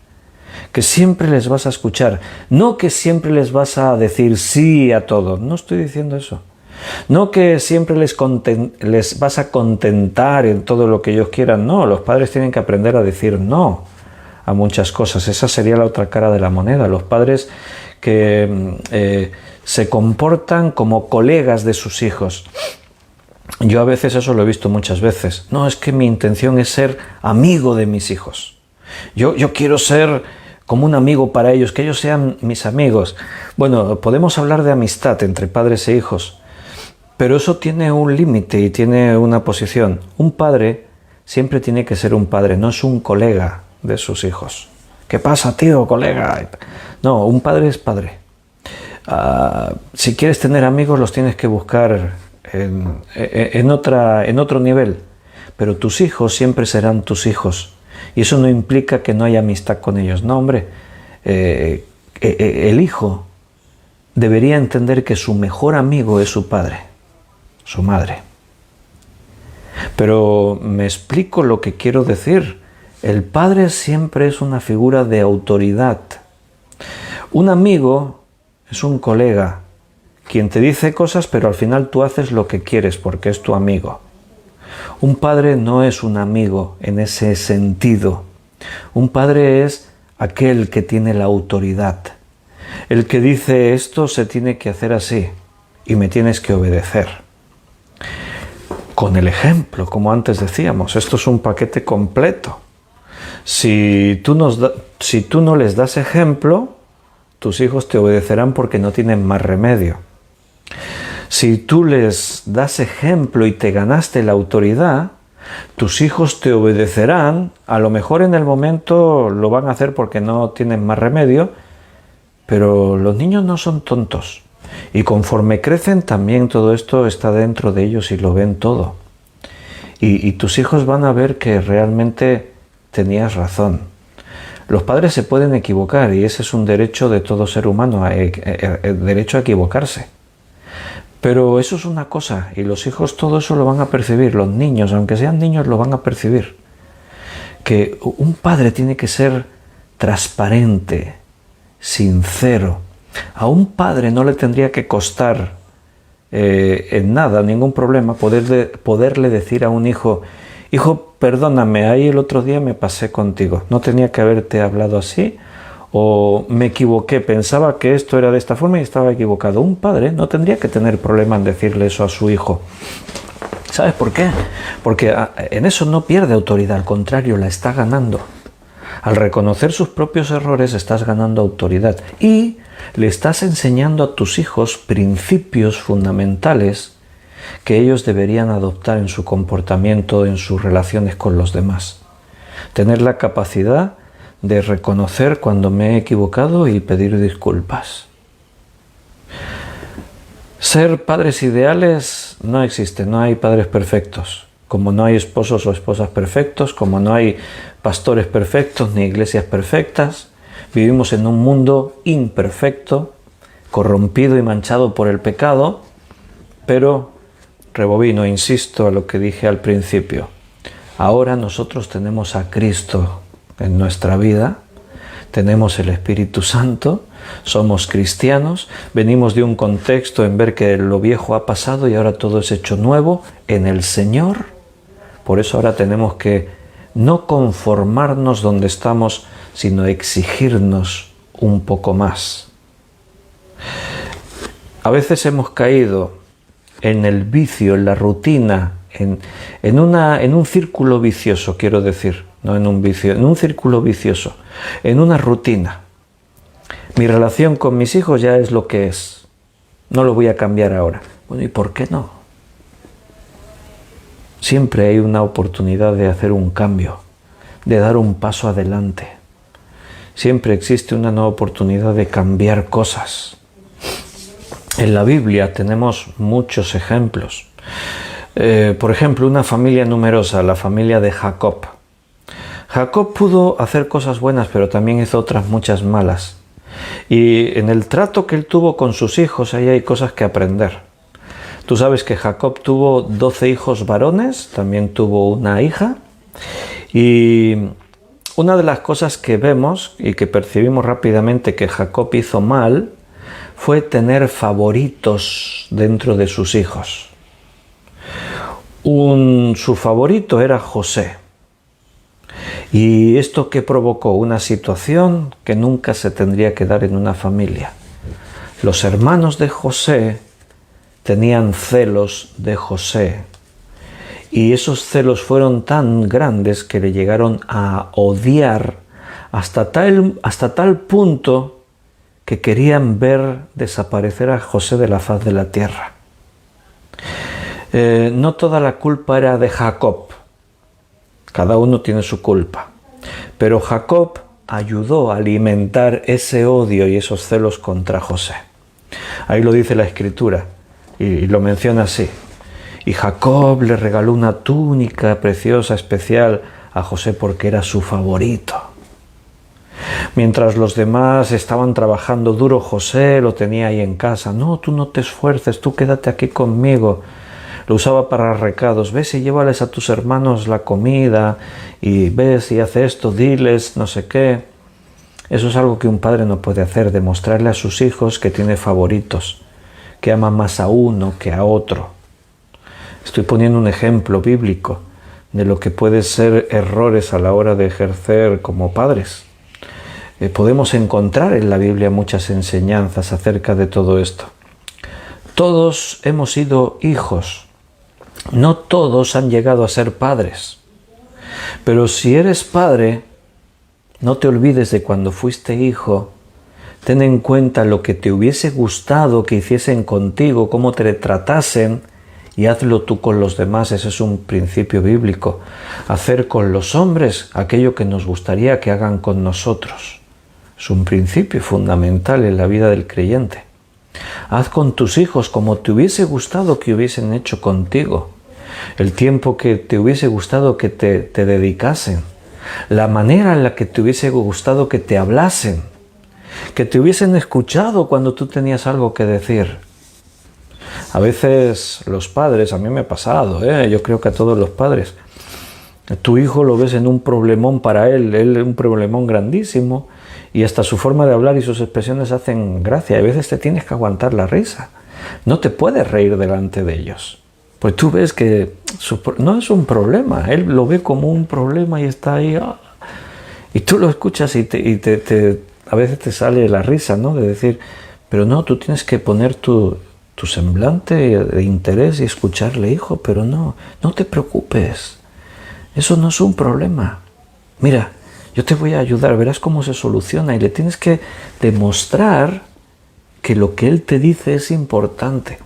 que siempre les vas a escuchar, no que siempre les vas a decir sí a todo. No estoy diciendo eso. No que siempre les vas a contentar en todo lo que ellos quieran. No, los padres tienen que aprender a decir no a muchas cosas. Esa sería la otra cara de la moneda. Los padres que se comportan como colegas de sus hijos. Yo a veces eso lo he visto muchas veces. No, es que mi intención es ser amigo de mis hijos. Yo quiero ser como un amigo para ellos, que ellos sean mis amigos. Bueno, podemos hablar de amistad entre padres e hijos, pero eso tiene un límite y tiene una posición. Un padre siempre tiene que ser un padre, no es un colega de sus hijos. ¿Qué pasa, tío, colega? No, un padre es padre. Si quieres tener amigos, los tienes que buscar en otro nivel. Pero tus hijos siempre serán tus hijos. Y eso no implica que no haya amistad con ellos. No, hombre. El hijo debería entender que su mejor amigo es su padre, su madre. Pero me explico lo que quiero decir. El padre siempre es una figura de autoridad. Un amigo es un colega, quien te dice cosas, pero al final tú haces lo que quieres porque es tu amigo. Un padre no es un amigo en ese sentido. Un padre es aquel que tiene la autoridad. El que dice esto se tiene que hacer así y me tienes que obedecer. Con el ejemplo, como antes decíamos, esto es un paquete completo. Si tú no les das ejemplo, tus hijos te obedecerán porque no tienen más remedio. Si tú les das ejemplo y te ganaste la autoridad, tus hijos te obedecerán. A lo mejor en el momento lo van a hacer porque no tienen más remedio, pero los niños no son tontos. Y conforme crecen también todo esto está dentro de ellos y lo ven todo. Y tus hijos van a ver que realmente tenías razón. Los padres se pueden equivocar y ese es un derecho de todo ser humano, el derecho a equivocarse. Pero eso es una cosa y los hijos todo eso lo van a percibir. Los niños, aunque sean niños, lo van a percibir. Que un padre tiene que ser transparente, sincero. A un padre no le tendría que costar en nada, ningún problema, poderle decir a un hijo: hijo, perdóname, ahí el otro día me pasé contigo, no tenía que haberte hablado así, o me equivoqué, pensaba que esto era de esta forma y estaba equivocado. Un padre no tendría que tener problema en decirle eso a su hijo. ¿Sabes por qué? Porque en eso no pierde autoridad, al contrario, la está ganando. Al reconocer sus propios errores estás ganando autoridad y le estás enseñando a tus hijos principios fundamentales que ellos deberían adoptar en su comportamiento, en sus relaciones con los demás. Tener la capacidad de reconocer cuando me he equivocado y pedir disculpas. Ser padres ideales no existe, no hay padres perfectos. Como no hay esposos o esposas perfectos, como no hay pastores perfectos ni iglesias perfectas, vivimos en un mundo imperfecto, corrompido y manchado por el pecado, pero rebobino, insisto a lo que dije al principio. Ahora nosotros tenemos a Cristo en nuestra vida, tenemos el Espíritu Santo, somos cristianos, venimos de un contexto en ver que lo viejo ha pasado y ahora todo es hecho nuevo en el Señor. Por eso ahora tenemos que no conformarnos donde estamos, sino exigirnos un poco más. A veces hemos caído en el vicio, en la rutina, en un círculo vicioso, quiero decir, no en un vicio, en un círculo vicioso, en una rutina. Mi relación con mis hijos ya es lo que es, no lo voy a cambiar ahora. Bueno, ¿y por qué no? Siempre hay una oportunidad de hacer un cambio, de dar un paso adelante. Siempre existe una nueva oportunidad de cambiar cosas. En la Biblia tenemos muchos ejemplos. Por ejemplo, una familia numerosa, la familia de Jacob. Jacob pudo hacer cosas buenas, pero también hizo otras muchas malas. Y en el trato que él tuvo con sus hijos, ahí hay cosas que aprender. Tú sabes que Jacob tuvo 12 hijos varones, también tuvo una hija. Y una de las cosas que vemos y que percibimos rápidamente que Jacob hizo mal fue tener favoritos dentro de sus hijos. Su favorito era José. Y esto que provocó una situación que nunca se tendría que dar en una familia. Los hermanos de José tenían celos de José. Y esos celos fueron tan grandes que le llegaron a odiar hasta tal punto que querían ver desaparecer a José de la faz de la tierra. No toda la culpa era de Jacob. Cada uno tiene su culpa. Pero Jacob ayudó a alimentar ese odio y esos celos contra José. Ahí lo dice la Escritura y lo menciona así. Y Jacob le regaló una túnica preciosa, especial a José porque era su favorito. Mientras los demás estaban trabajando duro, José lo tenía ahí en casa. No, tú no te esfuerces, tú quédate aquí conmigo. Lo usaba para recados. Ves y llévales a tus hermanos la comida y ves y hace esto, diles no sé qué. Eso es algo que un padre no puede hacer, demostrarle a sus hijos que tiene favoritos, que ama más a uno que a otro. Estoy poniendo un ejemplo bíblico de lo que puede ser errores a la hora de ejercer como padres. Podemos encontrar en la Biblia muchas enseñanzas acerca de todo esto. Todos hemos sido hijos. No todos han llegado a ser padres. Pero si eres padre, no te olvides de cuando fuiste hijo. Ten en cuenta lo que te hubiese gustado que hiciesen contigo, cómo te tratasen, y hazlo tú con los demás. Ese es un principio bíblico. Hacer con los hombres aquello que nos gustaría que hagan con nosotros. Es un principio fundamental en la vida del creyente. Haz con tus hijos como te hubiese gustado que hubiesen hecho contigo. El tiempo que te hubiese gustado que te dedicasen. La manera en la que te hubiese gustado que te hablasen. Que te hubiesen escuchado cuando tú tenías algo que decir. A veces los padres, a mí me ha pasado, yo creo que a todos los padres, tu hijo lo ves en un problemón para él un problemón grandísimo, y hasta su forma de hablar y sus expresiones hacen gracia. A veces te tienes que aguantar la risa. No te puedes reír delante de ellos. Pues tú ves que no es un problema. Él lo ve como un problema y está ahí. Y tú lo escuchas y a veces te sale la risa, ¿no? De decir, pero no, tú tienes que poner tu semblante de interés y escucharle, hijo, pero no te preocupes. Eso no es un problema. Mira, yo te voy a ayudar, verás cómo se soluciona, y le tienes que demostrar que lo que él te dice es importante.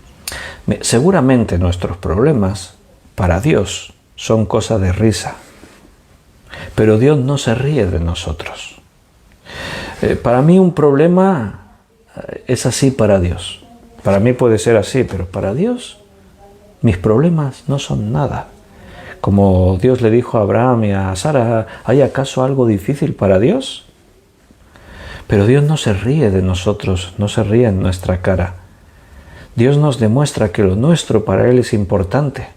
Seguramente nuestros problemas para Dios son cosa de risa, pero Dios no se ríe de nosotros. Para mí un problema es así para Dios. Para mí puede ser así, pero para Dios mis problemas no son nada. Como Dios le dijo a Abraham y a Sara, ¿hay acaso algo difícil para Dios? Pero Dios no se ríe de nosotros, no se ríe en nuestra cara. Dios nos demuestra que lo nuestro para Él es importante.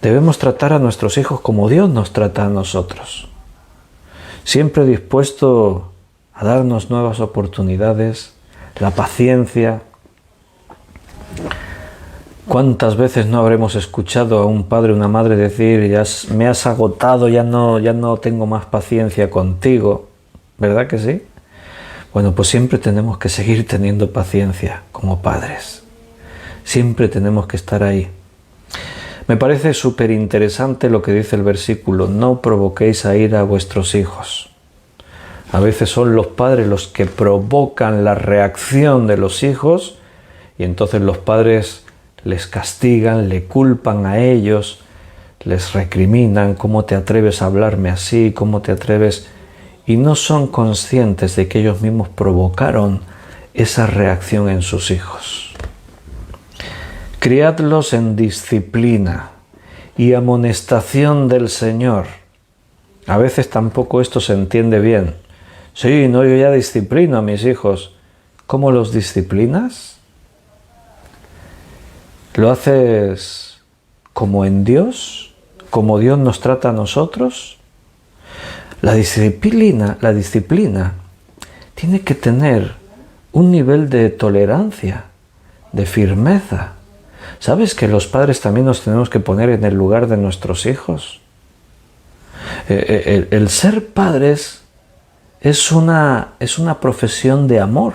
Debemos tratar a nuestros hijos como Dios nos trata a nosotros. Siempre dispuesto a darnos nuevas oportunidades, la paciencia. ¿Cuántas veces no habremos escuchado a un padre o una madre decir, me has agotado, ya no tengo más paciencia contigo? ¿Verdad que sí? Bueno, pues siempre tenemos que seguir teniendo paciencia como padres. Siempre tenemos que estar ahí. Me parece súper interesante lo que dice el versículo, no provoquéis a ira a vuestros hijos. A veces son los padres los que provocan la reacción de los hijos y entonces los padres les castigan, le culpan a ellos, les recriminan, ¿cómo te atreves a hablarme así? ¿Cómo te atreves? Y no son conscientes de que ellos mismos provocaron esa reacción en sus hijos. Criadlos en disciplina y amonestación del Señor. A veces tampoco esto se entiende bien. Sí, no, yo ya disciplino a mis hijos. ¿Cómo los disciplinas? ¿Lo haces como en Dios? ¿Como Dios nos trata a nosotros? La disciplina tiene que tener un nivel de tolerancia, de firmeza. ¿Sabes que los padres también nos tenemos que poner en el lugar de nuestros hijos? El ser padres es una profesión de amor.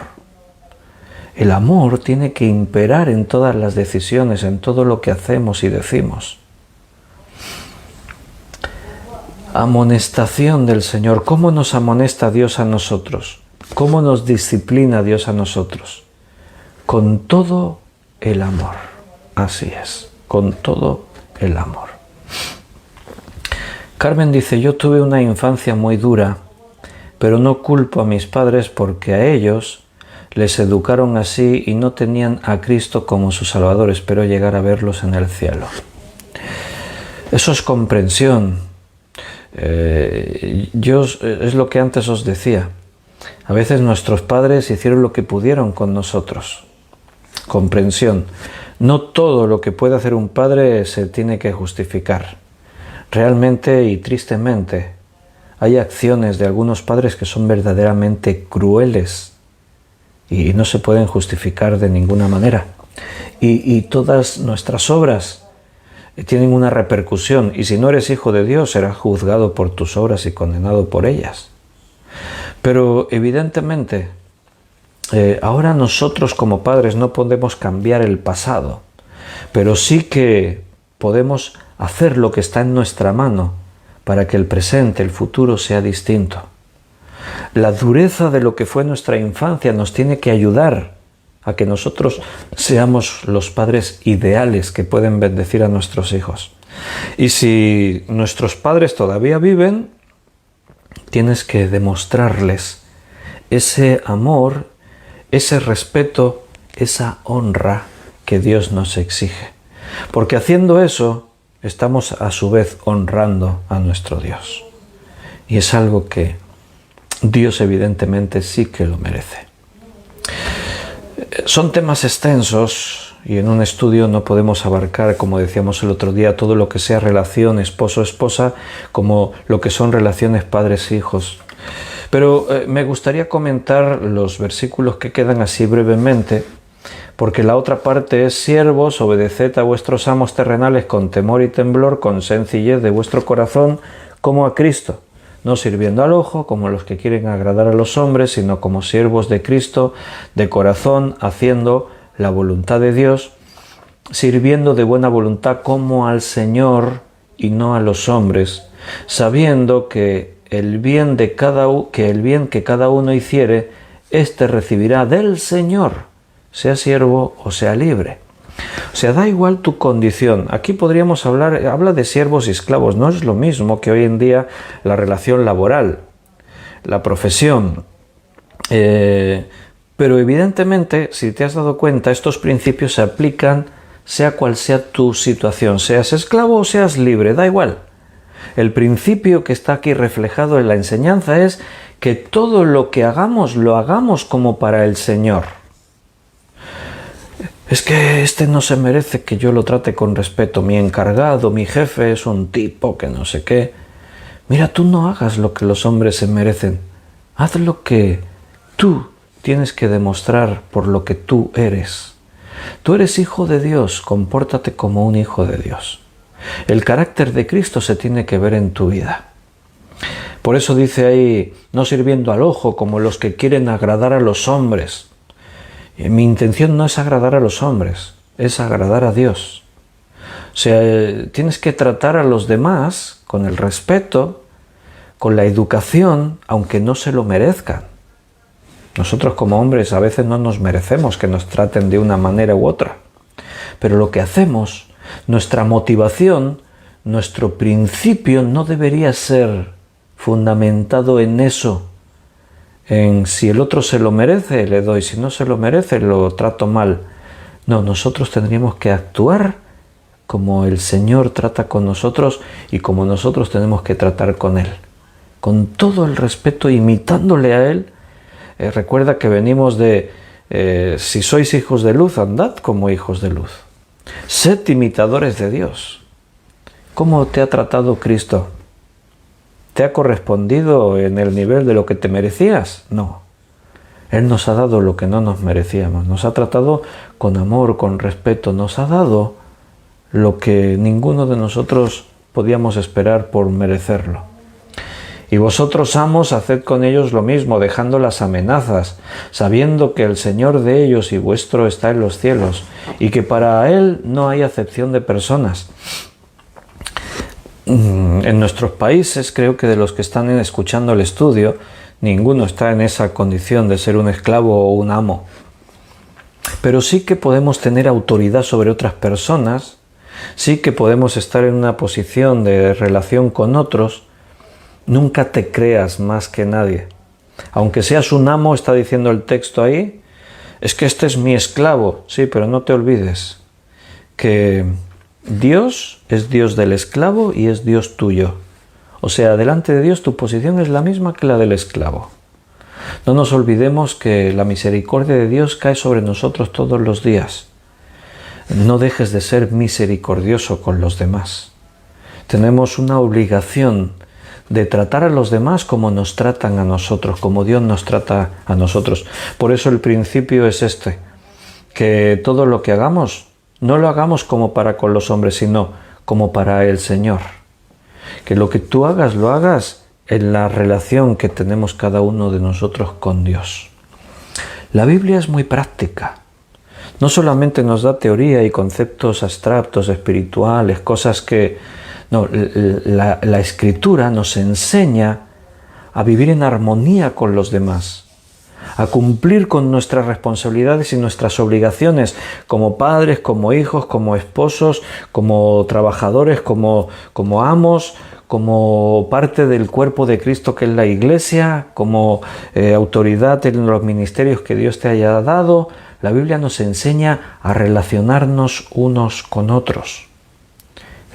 El amor tiene que imperar en todas las decisiones, en todo lo que hacemos y decimos. Amonestación del Señor. ¿Cómo nos amonesta Dios a nosotros? ¿Cómo nos disciplina Dios a nosotros? Con todo el amor. Así es, con todo el amor. Carmen dice, yo tuve una infancia muy dura, pero no culpo a mis padres porque a ellos les educaron así y no tenían a Cristo como su Salvador. Espero llegar a verlos en el cielo. Eso es comprensión. Es lo que antes os decía. A veces nuestros padres hicieron lo que pudieron con nosotros. Comprensión. No todo lo que puede hacer un padre se tiene que justificar. Realmente y tristemente hay acciones de algunos padres que son verdaderamente crueles y no se pueden justificar de ninguna manera. Y todas nuestras obras tienen una repercusión, y si no eres hijo de Dios serás juzgado por tus obras y condenado por ellas. Pero evidentemente ahora nosotros como padres no podemos cambiar el pasado, pero sí que podemos hacer lo que está en nuestra mano para que el presente, el futuro sea distinto. La dureza de lo que fue nuestra infancia nos tiene que ayudar a que nosotros seamos los padres ideales que pueden bendecir a nuestros hijos. Y si nuestros padres todavía viven, tienes que demostrarles ese amor, ese respeto, esa honra que Dios nos exige. Porque haciendo eso, estamos a su vez honrando a nuestro Dios. Y es algo que Dios evidentemente sí que lo merece. Son temas extensos y en un estudio no podemos abarcar, como decíamos el otro día, todo lo que sea relación esposo-esposa, como lo que son relaciones padres-hijos. Pero me gustaría comentar los versículos que quedan así brevemente, porque la otra parte es: siervos, obedeced a vuestros amos terrenales con temor y temblor, con sencillez de vuestro corazón, como a Cristo, no sirviendo al ojo como los que quieren agradar a los hombres, sino como siervos de Cristo, de corazón, haciendo la voluntad de Dios, sirviendo de buena voluntad como al Señor y no a los hombres, sabiendo que el bien que cada uno hiciere, éste recibirá del Señor, sea siervo o sea libre. O sea, da igual tu condición. Aquí podríamos habla de siervos y esclavos. No es lo mismo que hoy en día la relación laboral, la profesión. Pero evidentemente, si te has dado cuenta, estos principios se aplican sea cual sea tu situación. Seas esclavo o seas libre, da igual. El principio que está aquí reflejado en la enseñanza es que todo lo que hagamos, lo hagamos como para el Señor. Es que este no se merece que yo lo trate con respeto. Mi encargado, mi jefe es un tipo que no sé qué. Mira, tú no hagas lo que los hombres se merecen. Haz lo que Tú tienes que demostrar por lo que tú eres. Tú eres hijo de Dios, compórtate como un hijo de Dios. El carácter de Cristo se tiene que ver en tu vida. Por eso dice ahí, no sirviendo al ojo como los que quieren agradar a los hombres. Mi intención no es agradar a los hombres, es agradar a Dios. O sea, tienes que tratar a los demás con el respeto, con la educación, aunque no se lo merezcan. Nosotros como hombres a veces no nos merecemos que nos traten de una manera u otra. Pero lo que hacemos, nuestra motivación, nuestro principio no debería ser fundamentado en eso. En si el otro se lo merece, le doy. Si no se lo merece, lo trato mal. No, nosotros tendríamos que actuar como el Señor trata con nosotros y como nosotros tenemos que tratar con Él. Con todo el respeto, imitándole a Él. Recuerda que venimos de, si sois hijos de luz, andad como hijos de luz. Sed imitadores de Dios. ¿Cómo te ha tratado Cristo? ¿Te ha correspondido en el nivel de lo que te merecías? No. Él nos ha dado lo que no nos merecíamos. Nos ha tratado con amor, con respeto. Nos ha dado lo que ninguno de nosotros podíamos esperar por merecerlo. Y vosotros, amos, haced con ellos lo mismo, dejando las amenazas, sabiendo que el Señor de ellos y vuestro está en los cielos, y que para Él no hay acepción de personas. En nuestros países, creo que de los que están escuchando el estudio, ninguno está en esa condición de ser un esclavo o un amo. Pero sí que podemos tener autoridad sobre otras personas, sí que podemos estar en una posición de relación con otros. Nunca te creas más que nadie. Aunque seas un amo, está diciendo el texto ahí, es que este es mi esclavo. Sí, pero no te olvides que Dios es Dios del esclavo y es Dios tuyo. O sea, delante de Dios tu posición es la misma que la del esclavo. No nos olvidemos que la misericordia de Dios cae sobre nosotros todos los días. No dejes de ser misericordioso con los demás. Tenemos una obligación de tratar a los demás como nos tratan a nosotros, como Dios nos trata a nosotros. Por eso el principio es este, que todo lo que hagamos, no lo hagamos como para con los hombres, sino como para el Señor. Que lo que tú hagas, lo hagas en la relación que tenemos cada uno de nosotros con Dios. La Biblia es muy práctica. No solamente nos da teoría y conceptos abstractos, espirituales, cosas que... No, la Escritura nos enseña a vivir en armonía con los demás, a cumplir con nuestras responsabilidades y nuestras obligaciones como padres, como hijos, como esposos, como trabajadores, como amos, como parte del cuerpo de Cristo que es la Iglesia, como autoridad en los ministerios que Dios te haya dado. La Biblia nos enseña a relacionarnos unos con otros.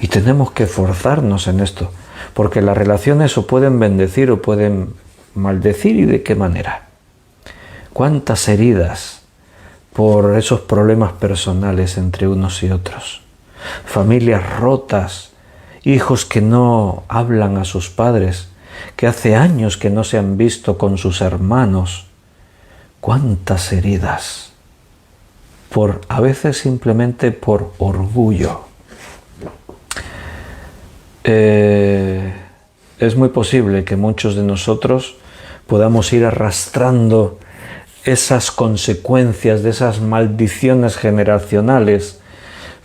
Y tenemos que esforzarnos en esto, porque las relaciones o pueden bendecir o pueden maldecir, ¿y de qué manera? ¿Cuántas heridas por esos problemas personales entre unos y otros? Familias rotas, hijos que no hablan a sus padres, que hace años que no se han visto con sus hermanos. ¿Cuántas heridas? A veces simplemente por orgullo. Es muy posible que muchos de nosotros podamos ir arrastrando esas consecuencias de esas maldiciones generacionales,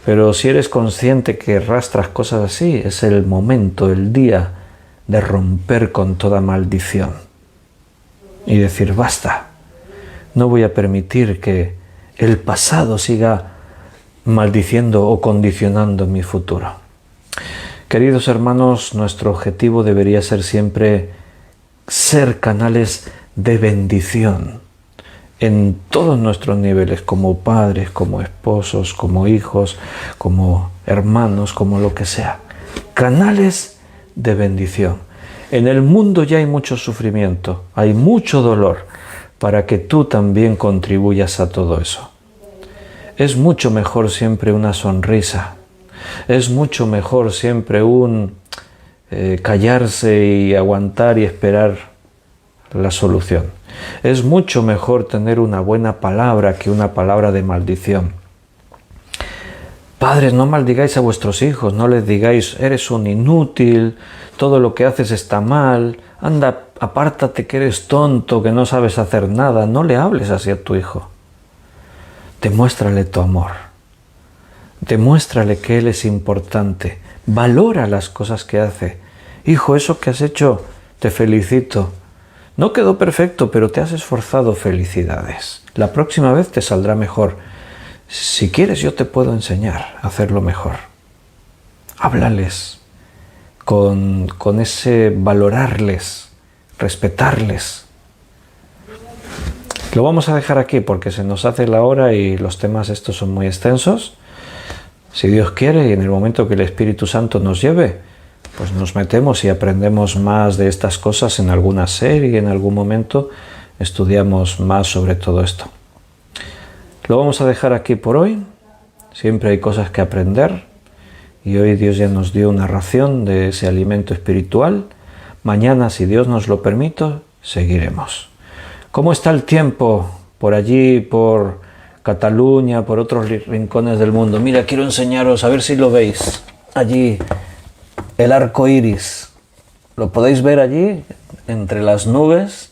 pero si eres consciente que arrastras cosas así, es el momento, el día de romper con toda maldición y decir basta, no voy a permitir que el pasado siga maldiciendo o condicionando mi futuro. Queridos hermanos, nuestro objetivo debería ser siempre ser canales de bendición en todos nuestros niveles, como padres, como esposos, como hijos, como hermanos, como lo que sea. Canales de bendición. En el mundo ya hay mucho sufrimiento, hay mucho dolor, para que tú también contribuyas a todo eso. Es mucho mejor siempre una sonrisa. Es mucho mejor siempre callarse y aguantar y esperar la solución. Es mucho mejor tener una buena palabra que una palabra de maldición. Padres, no maldigáis a vuestros hijos, no les digáis, eres un inútil, todo lo que haces está mal, anda, apártate que eres tonto, que no sabes hacer nada. No le hables así a tu hijo. Demuéstrale tu amor. Demuéstrale que él es importante. Valora las cosas que hace. Hijo, eso que has hecho, te felicito. No quedó perfecto, pero te has esforzado, felicidades. La próxima vez te saldrá mejor. Si quieres, yo te puedo enseñar a hacerlo mejor. Háblales con ese valorarles, respetarles. Lo vamos a dejar aquí porque se nos hace la hora y los temas estos son muy extensos. Si Dios quiere y en el momento que el Espíritu Santo nos lleve, pues nos metemos y aprendemos más de estas cosas en alguna serie, en algún momento estudiamos más sobre todo esto. Lo vamos a dejar aquí por hoy. Siempre hay cosas que aprender y hoy Dios ya nos dio una ración de ese alimento espiritual. Mañana, si Dios nos lo permite, seguiremos. ¿Cómo está el tiempo por allí, por Cataluña, por otros rincones del mundo? Mira, quiero enseñaros, a ver si lo veis. Allí, el arco iris. ¿Lo podéis ver allí, entre las nubes,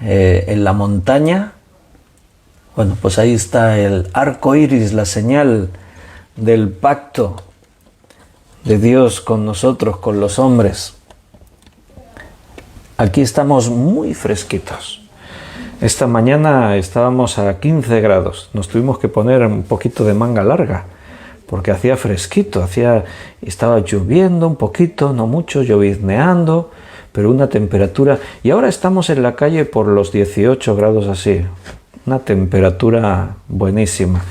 en la montaña? Bueno, pues ahí está el arco iris, la señal del pacto de Dios con nosotros, con los hombres. Aquí estamos muy fresquitos. Esta mañana estábamos a 15 grados. Nos tuvimos que poner un poquito de manga larga porque hacía fresquito, estaba lloviendo un poquito, no mucho, llovizneando, pero una temperatura. Y ahora estamos en la calle por los 18 grados así. Una temperatura buenísima.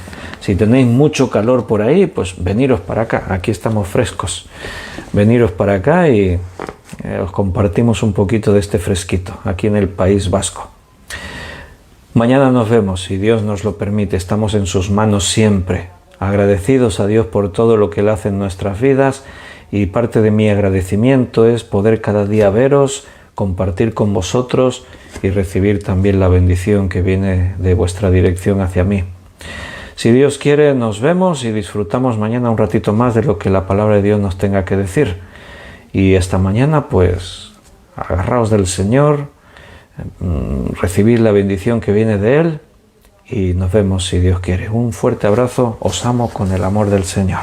Si tenéis mucho calor por ahí, pues veniros para acá. Aquí estamos frescos. Veniros para acá y os compartimos un poquito de este fresquito aquí en el País Vasco. Mañana nos vemos, si Dios nos lo permite. Estamos en sus manos siempre. Agradecidos a Dios por todo lo que Él hace en nuestras vidas, y parte de mi agradecimiento es poder cada día veros, compartir con vosotros y recibir también la bendición que viene de vuestra dirección hacia mí. Si Dios quiere, nos vemos y disfrutamos mañana un ratito más de lo que la palabra de Dios nos tenga que decir. Y esta mañana, pues, agarraos del Señor, recibid la bendición que viene de Él y nos vemos si Dios quiere. Un fuerte abrazo, os amo con el amor del Señor.